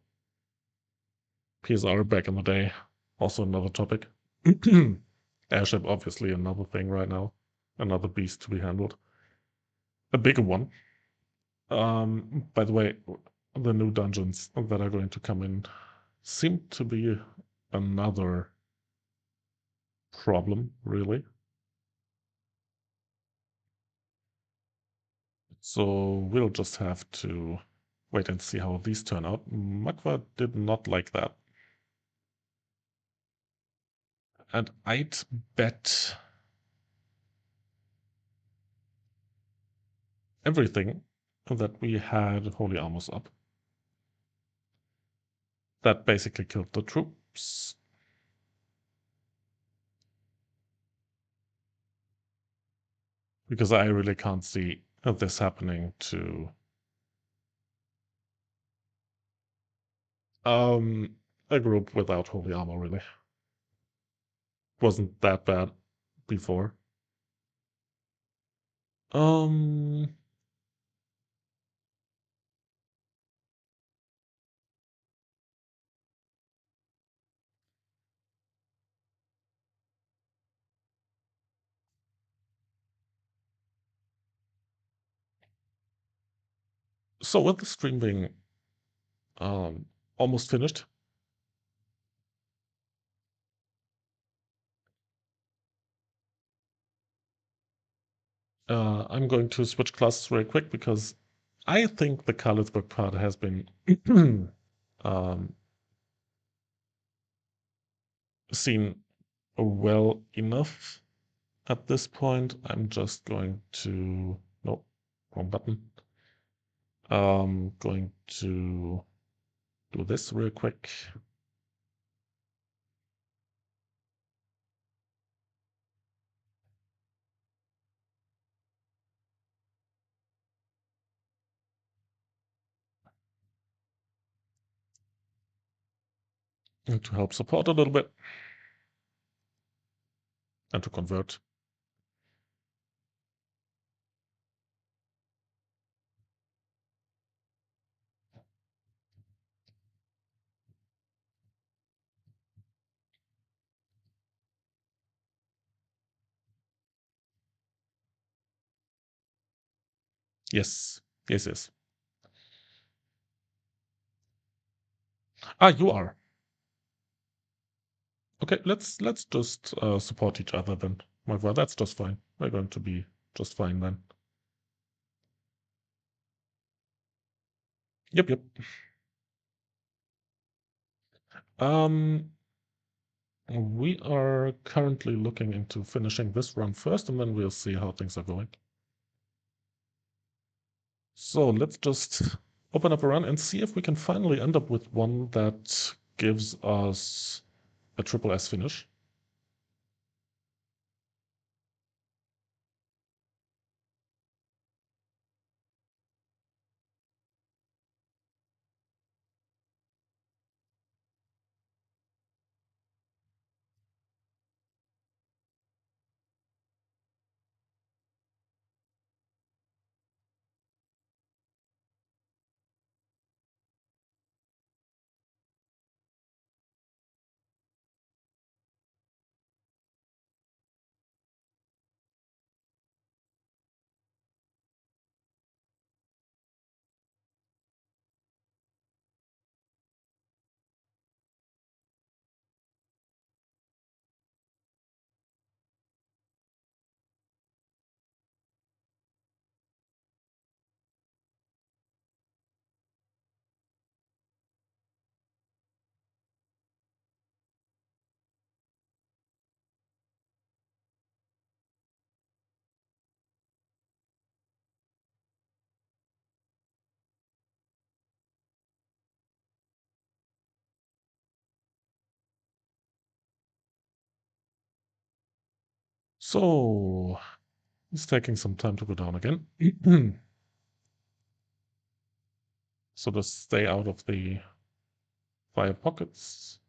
PSR back in the day, also another topic. Airship, obviously, another thing right now, another beast to be handled, a bigger one. By the way, the new dungeons that are going to come in seem to be another problem, really. So we'll just have to wait and see how these turn out. Magva did not like that. And I'd bet everything that we had Holy Armors up. That basically killed the troops. Because I really can't see this happening to a group without Holy Armor, really. Wasn't that bad before. Um, so with the stream being almost finished, I'm going to switch classes real quick because I think the Khalitzburg part has been um, seen well enough at this point. I'm just going to, no, wrong button. Going to do this real quick. And to help support a little bit and to convert. Yes, yes, yes. Ah, you are. Okay, let's just support each other then. Well, that's just fine. We're going to be just fine then. Yep, yep. Um, we are currently looking into finishing this run first, and then we'll see how things are going. So let's just open up a run and see if we can finally end up with one that gives us a triple S finish. So it's taking some time to go down again. So just stay out of the fire pockets.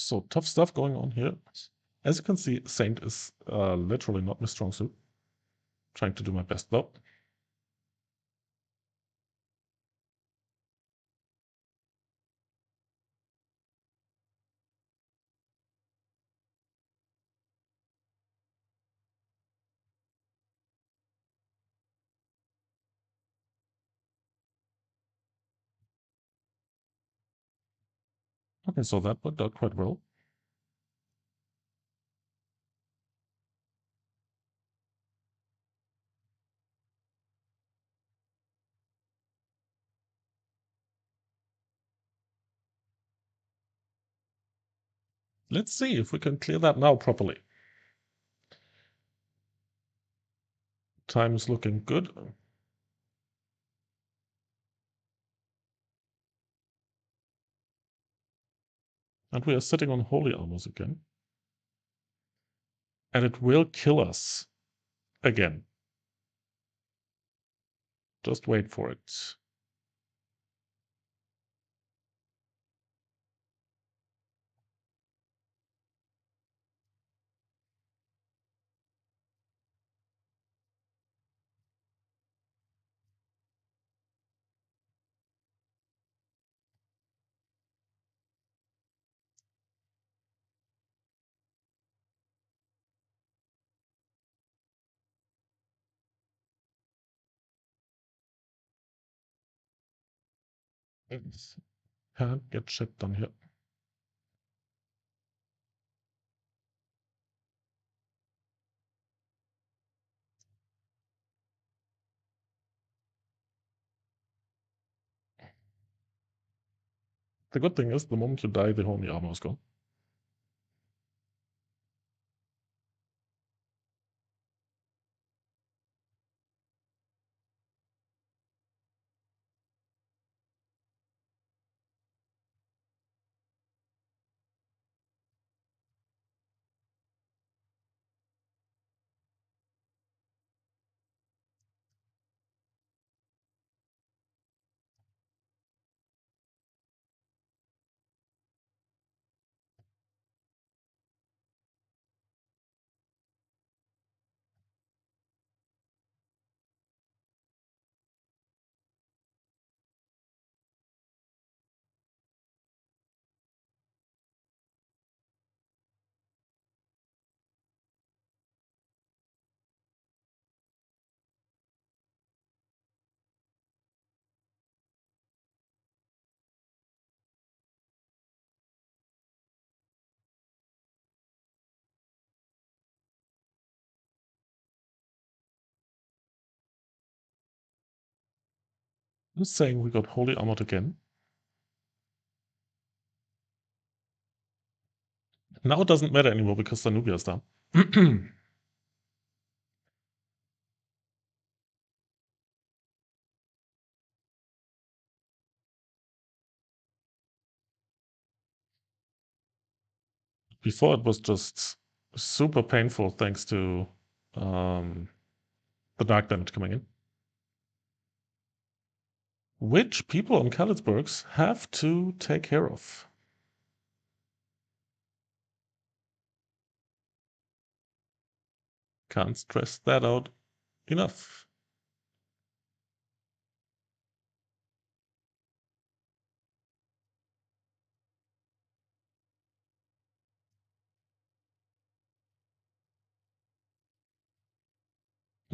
So tough stuff going on here. As you can see, Saint is literally not my strong suit. Trying to do my best though. Okay, so that worked out quite well. Let's see if we can clear that now properly. Time is looking good. And we are sitting on holy armors again. And it will kill us again. Just wait for it. It can't get shit done here. The good thing is, the moment you die, the holy armor is gone. I'm saying we got holy armored again. Now it doesn't matter anymore because Danubia is down. Before it was just super painful thanks to the dark damage coming in. Which people on Khalitzburgs have to take care of. Can't stress that out enough.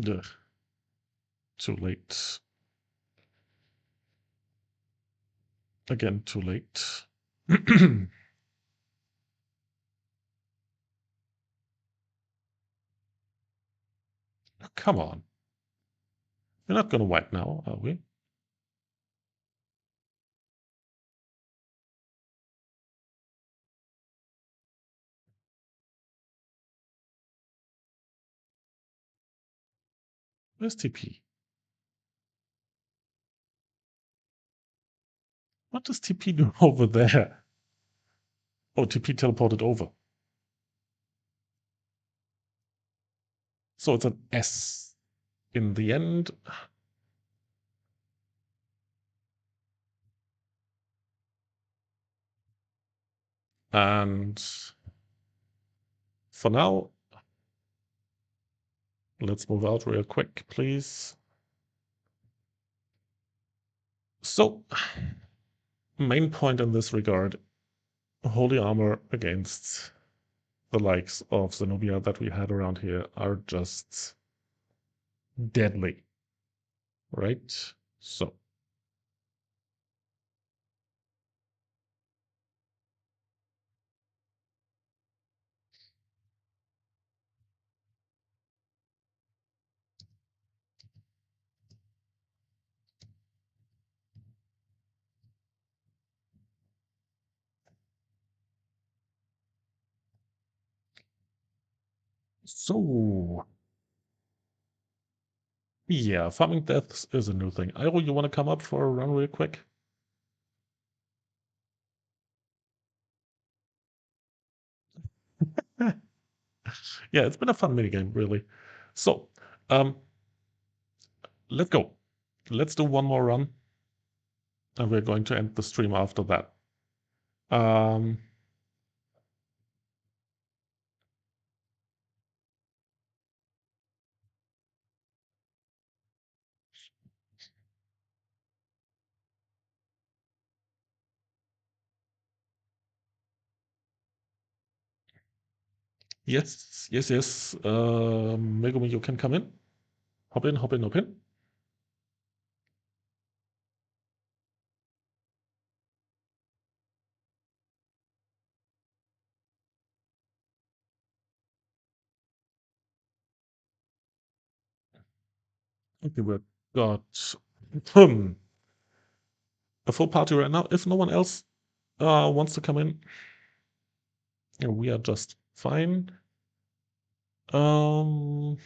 Ugh, too late. Again, too late. Come on. We're not gonna wipe now, are we? Where's TP? What does TP do over there? Oh, TP teleported over. So it's an S in the end. And for now, let's move out real quick, please. So, main point in this regard, holy armor against the likes of Zenobia that we had around here are just deadly, right? So, so yeah, farming deaths is a new thing. Iro, you want to come up for a run real quick? Yeah, it's been a fun minigame, really. So, um, let's go. Let's do one more run, and we're going to end the stream after that. Um, yes, yes, yes. Megumi, you can come in. Hop in, hop in, hop in. Okay, we've got a full party right now. If no one else wants to come in. We are just fine. Um,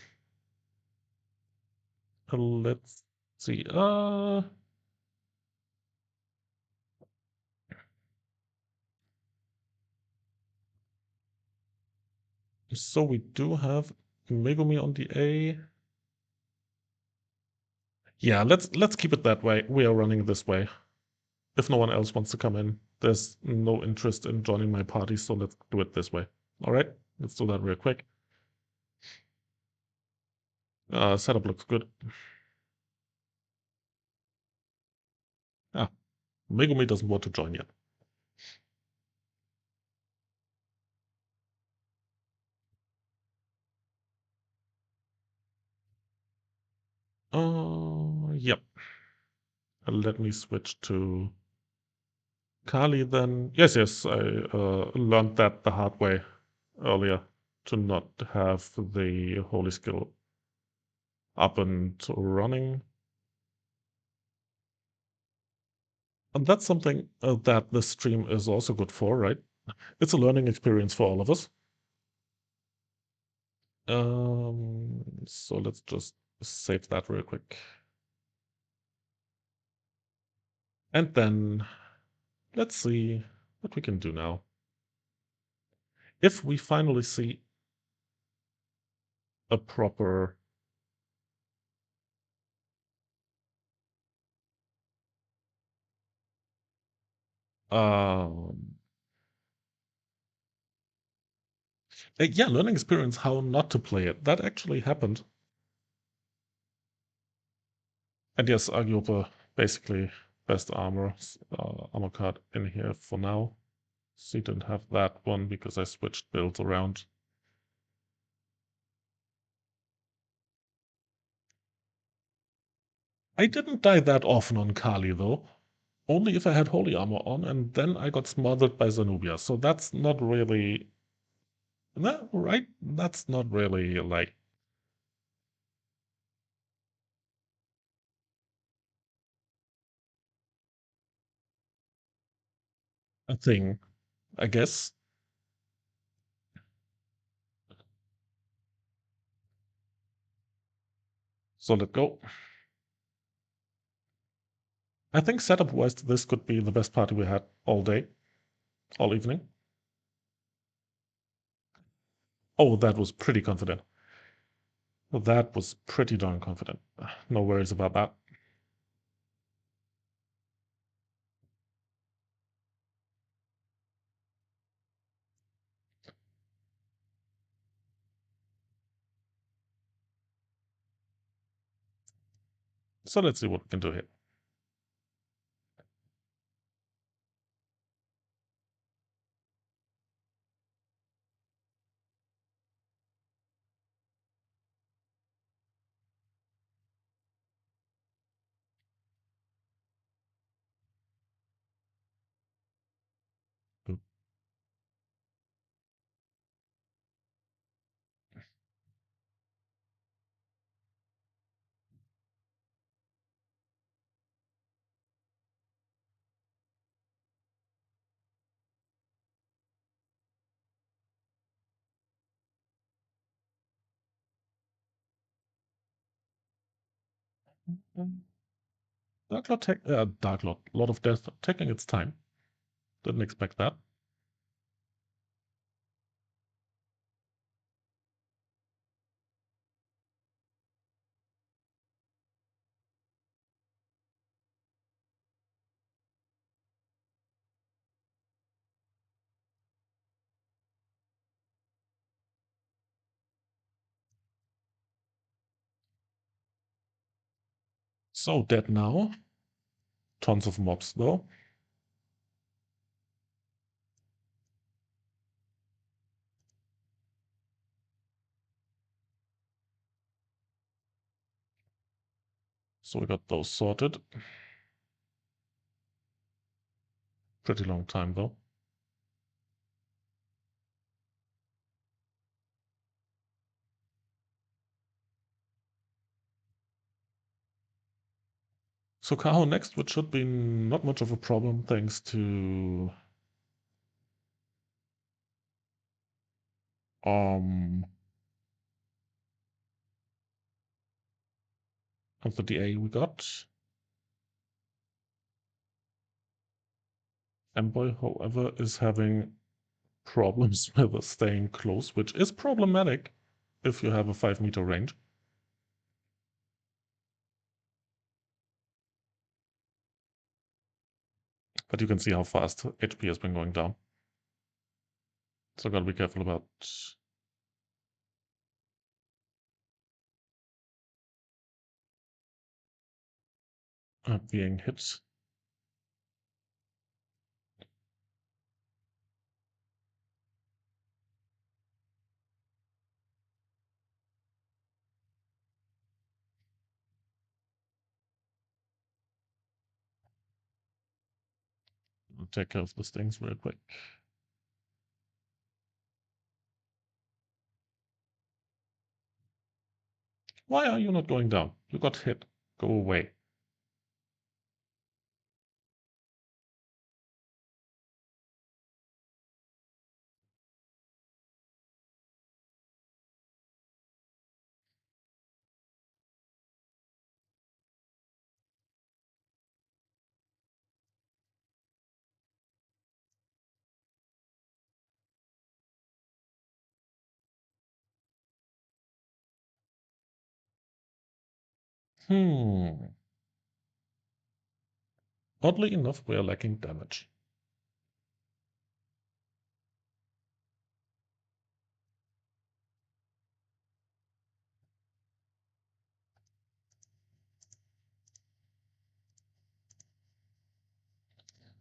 let's see. So we do have Megumi on the A. Yeah, let's keep it that way. We are running this way. If no one else wants to come in, there's no interest in joining my party, so let's do it this way. All right, let's do that real quick. Setup looks good. Ah, Megumi doesn't want to join yet. Yep. Let me switch to Kali then. Yes, yes, I learned that the hard way earlier to not have the holy skill up and running. And that's something that the stream is also good for, right? It's a learning experience for all of us. So let's just save that real quick. And then let's see what we can do now. If we finally see a proper um yeah, learning experience how not to play it. That actually happened. And yes, arguably basically best armor card in here for now. So you didn't have that one because I switched builds around. I didn't die that often on Kali though. Only if I had holy armor on, and then I got smothered by Zenobia. So that's not really no, right? That's not really like a thing, I guess. So let go. I think setup wise, this could be the best party we had all day, all evening. Oh, that was pretty confident. That was pretty darn confident. No worries about that. So let's see what we can do here. Dark Lord, Dark Lord, Lord of Death taking its time. Didn't expect that. So dead now. Tons of mobs though. So we got those sorted. Pretty long time though. So Kaho next, which should be not much of a problem thanks to And the DA we got. Envoy, however, is having problems with staying close, which is problematic if you have a 5-meter range. But you can see how fast HP has been going down. So gotta be careful about being hit. I'll take care of these things real quick. Why are you not going down? You got hit. Go away. Oddly enough, we are lacking damage.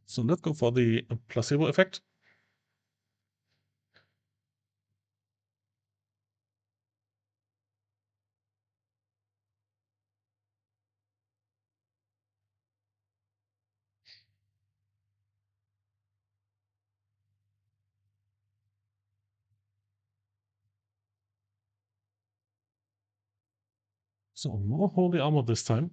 So let's go for the placebo effect. So more holy armor this time.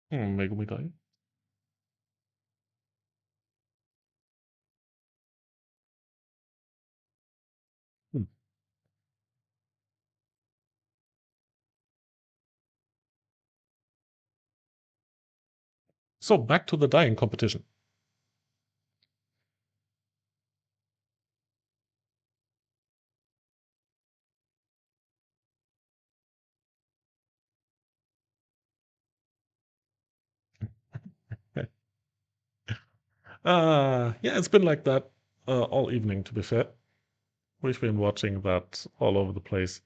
Megumi die. Hmm. So back to the dying competition. Yeah, it's been like that all evening, to be fair. We've been watching that all over the place.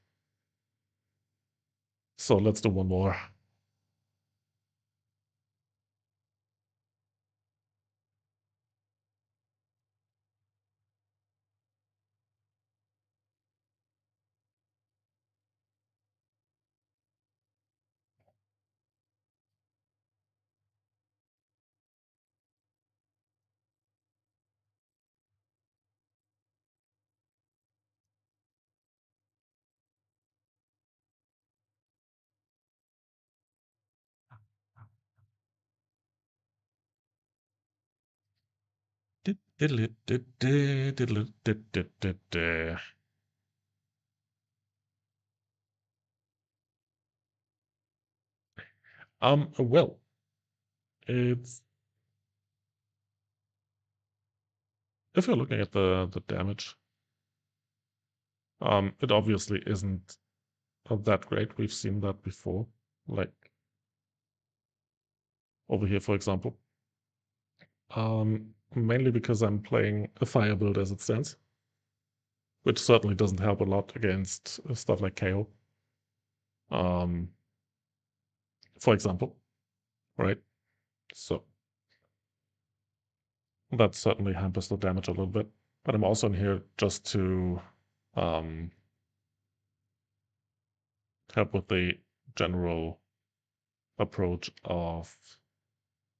So let's do one more. Well, it's if you're looking at the damage, it obviously isn't that great. We've seen that before, like over here, for example. Mainly because I'm playing a fire build as it stands, which certainly doesn't help a lot against stuff like KO. For example, right? So That certainly hampers the damage a little bit. But I'm also in here just to um, help with the general approach of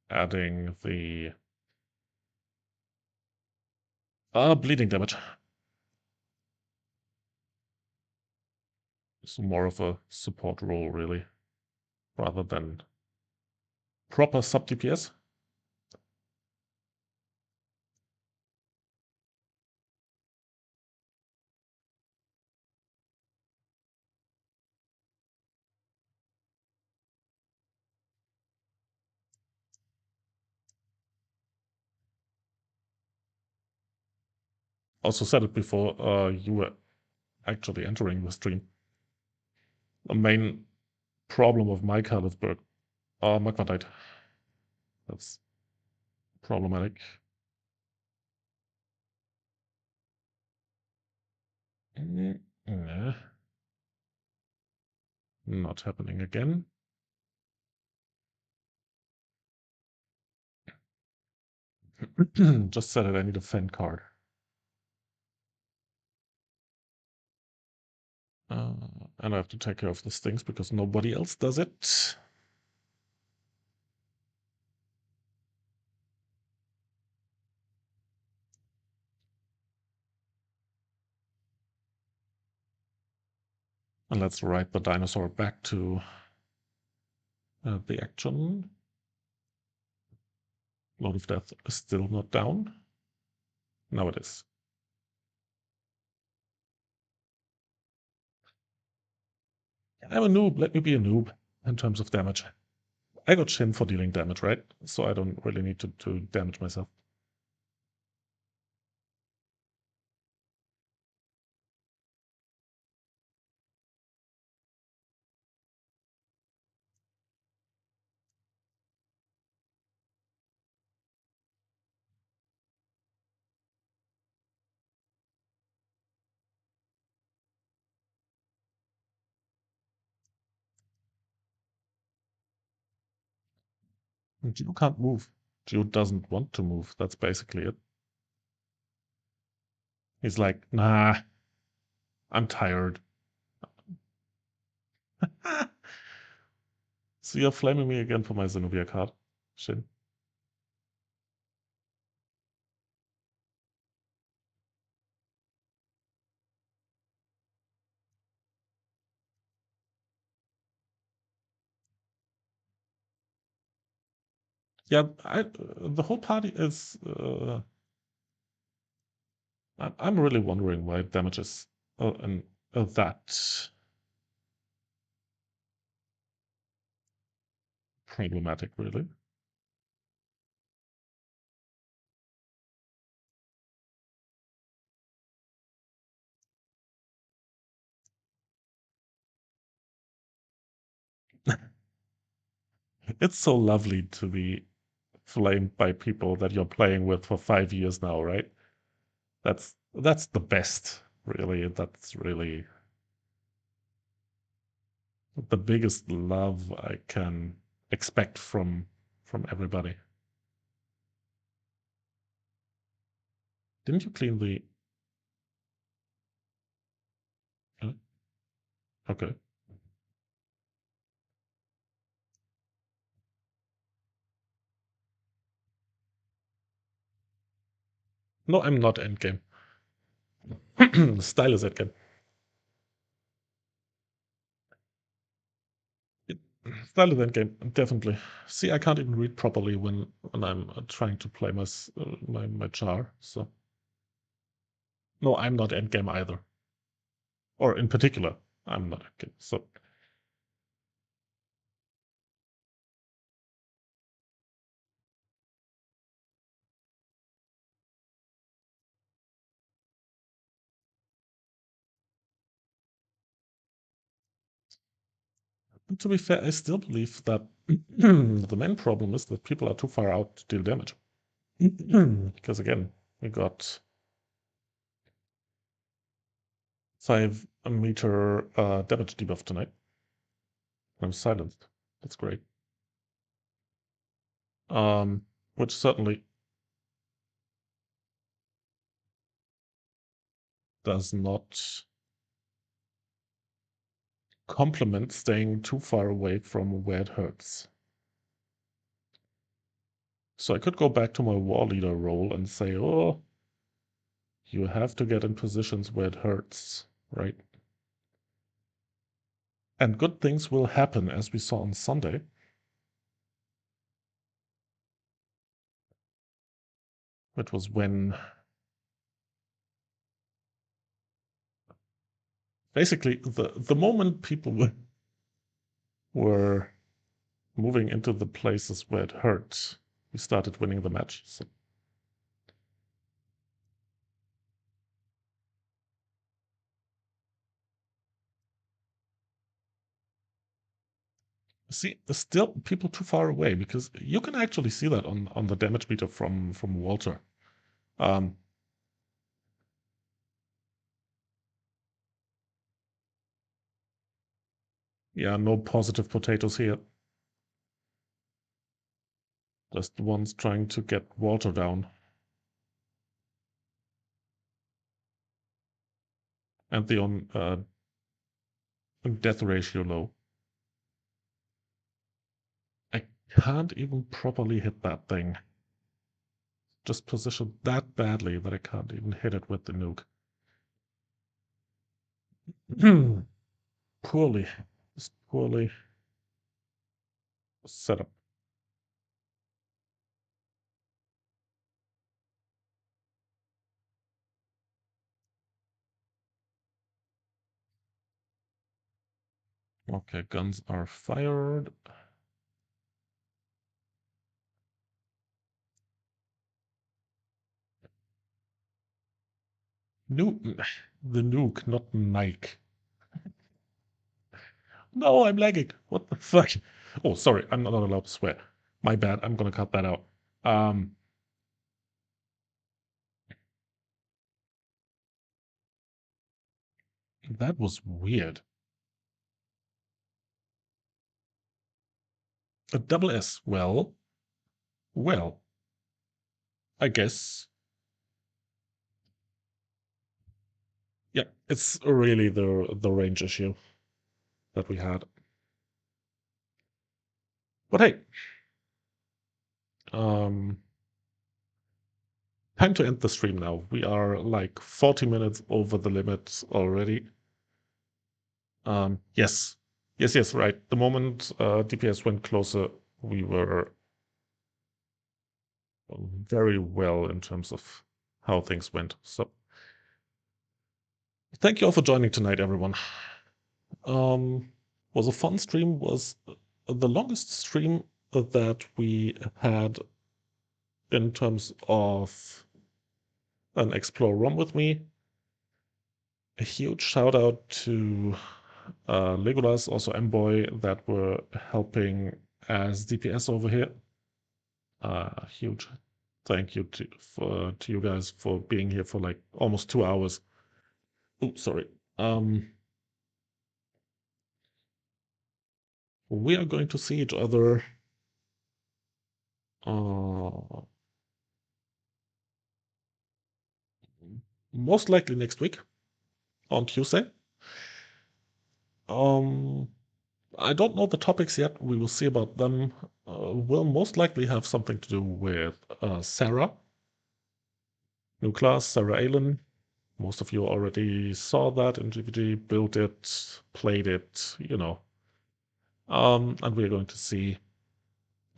adding the bleeding damage. It's more of a support role, really, rather than proper sub DPS. Also said it before you were actually entering the stream. The main problem of my Khalitzburg magma died. That's problematic. Nah, not happening again. Just said it, I need a fan card. And I have to take care of these things because nobody else does it. And let's ride the dinosaur back to the action. Load of Death is still not down. Now it is. I'm a noob. Let me be a noob in terms of damage. I got Shin for dealing damage, right? So I don't really need to damage myself. Geo can't move. Geo doesn't want to move. That's basically it. He's like, nah, I'm tired. So you're flaming me again for my Zenobia card, Shin. Yeah, the whole party is. I'm really wondering why damage is that problematic, really. It's so lovely to be flamed by people that you're playing with for 5 years now, right? That's the best, really. That's really the biggest love I can expect from everybody. Didn't you clean the? Okay. No, I'm not endgame. Style is endgame. Style is endgame, definitely. See, I can't even read properly when I'm trying to play my char. So no, I'm not endgame either. Or in particular, I'm not endgame. So to be fair, I still believe that the main problem is that people are too far out to deal damage. Because again, we got 5 meter damage debuff tonight. I'm silenced. That's great. Which certainly does not complement staying too far away from where it hurts. So I could go back to my war leader role and say, oh, you have to get in positions where it hurts, right? And good things will happen, as we saw on Sunday. Which was when basically the moment people were moving into the places where it hurt, we started winning the match. So see, still people too far away because you can actually see that on the damage meter from Walter. Um, yeah, no positive potatoes here. Just the ones trying to get Walter down. And the on death ratio low. I can't even properly hit that thing. Just positioned that badly that I can't even hit it with the nuke. Poorly. Just poorly set up. Okay, guns are fired. Nuke, the nuke, not Nike. No, I'm lagging. What the fuck? Oh, sorry, I'm not allowed to swear. My bad. I'm gonna cut that out. Um, that was weird. A double S. Well, I guess. Yeah, it's really the range issue that we had. But hey, um, time to end the stream now. We are like 40 minutes over the limit already. Yes, yes, right. The moment DPS went closer, we were very well in terms of how things went. So thank you all for joining tonight, everyone. Was a fun stream. Was the longest stream that we had in terms of an Explore ROM with me. A huge shout out to Legolas, also M-Boy, that were helping as DPS over here. Huge thank you to you guys for being here for like almost 2 hours. Oh, sorry. We are going to see each other uh, most likely next week on Tuesday. Um, I don't know the topics yet. We will see about them. We'll most likely have something to do with Sarah, new class, Sarah Allen. Most of you already saw that in GVG, built it, played it, you know. And we're going to see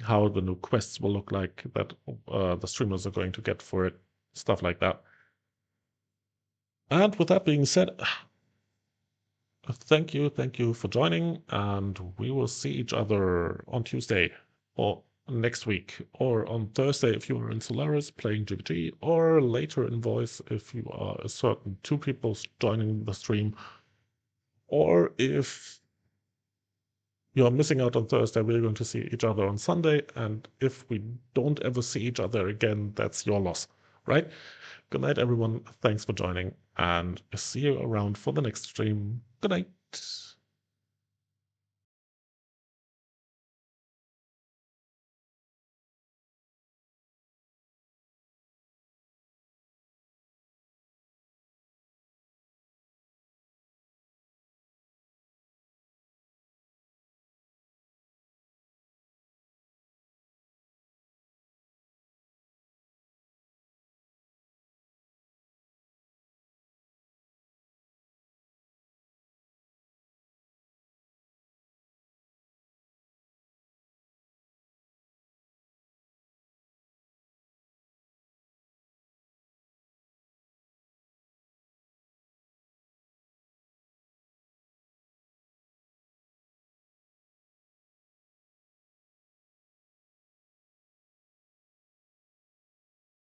how the new quests will look like that the streamers are going to get for it, stuff like that. And with that being said, thank you for joining, and we will see each other on Tuesday or next week, or on Thursday if you are in Solaris playing GVG, or later in Voice if you are a certain 2 people joining the stream, or if you're missing out on Thursday, we're going to see each other on Sunday, and if we don't ever see each other again, that's your loss, right? Good night, everyone. Thanks for joining, and see you around for the next stream. Good night.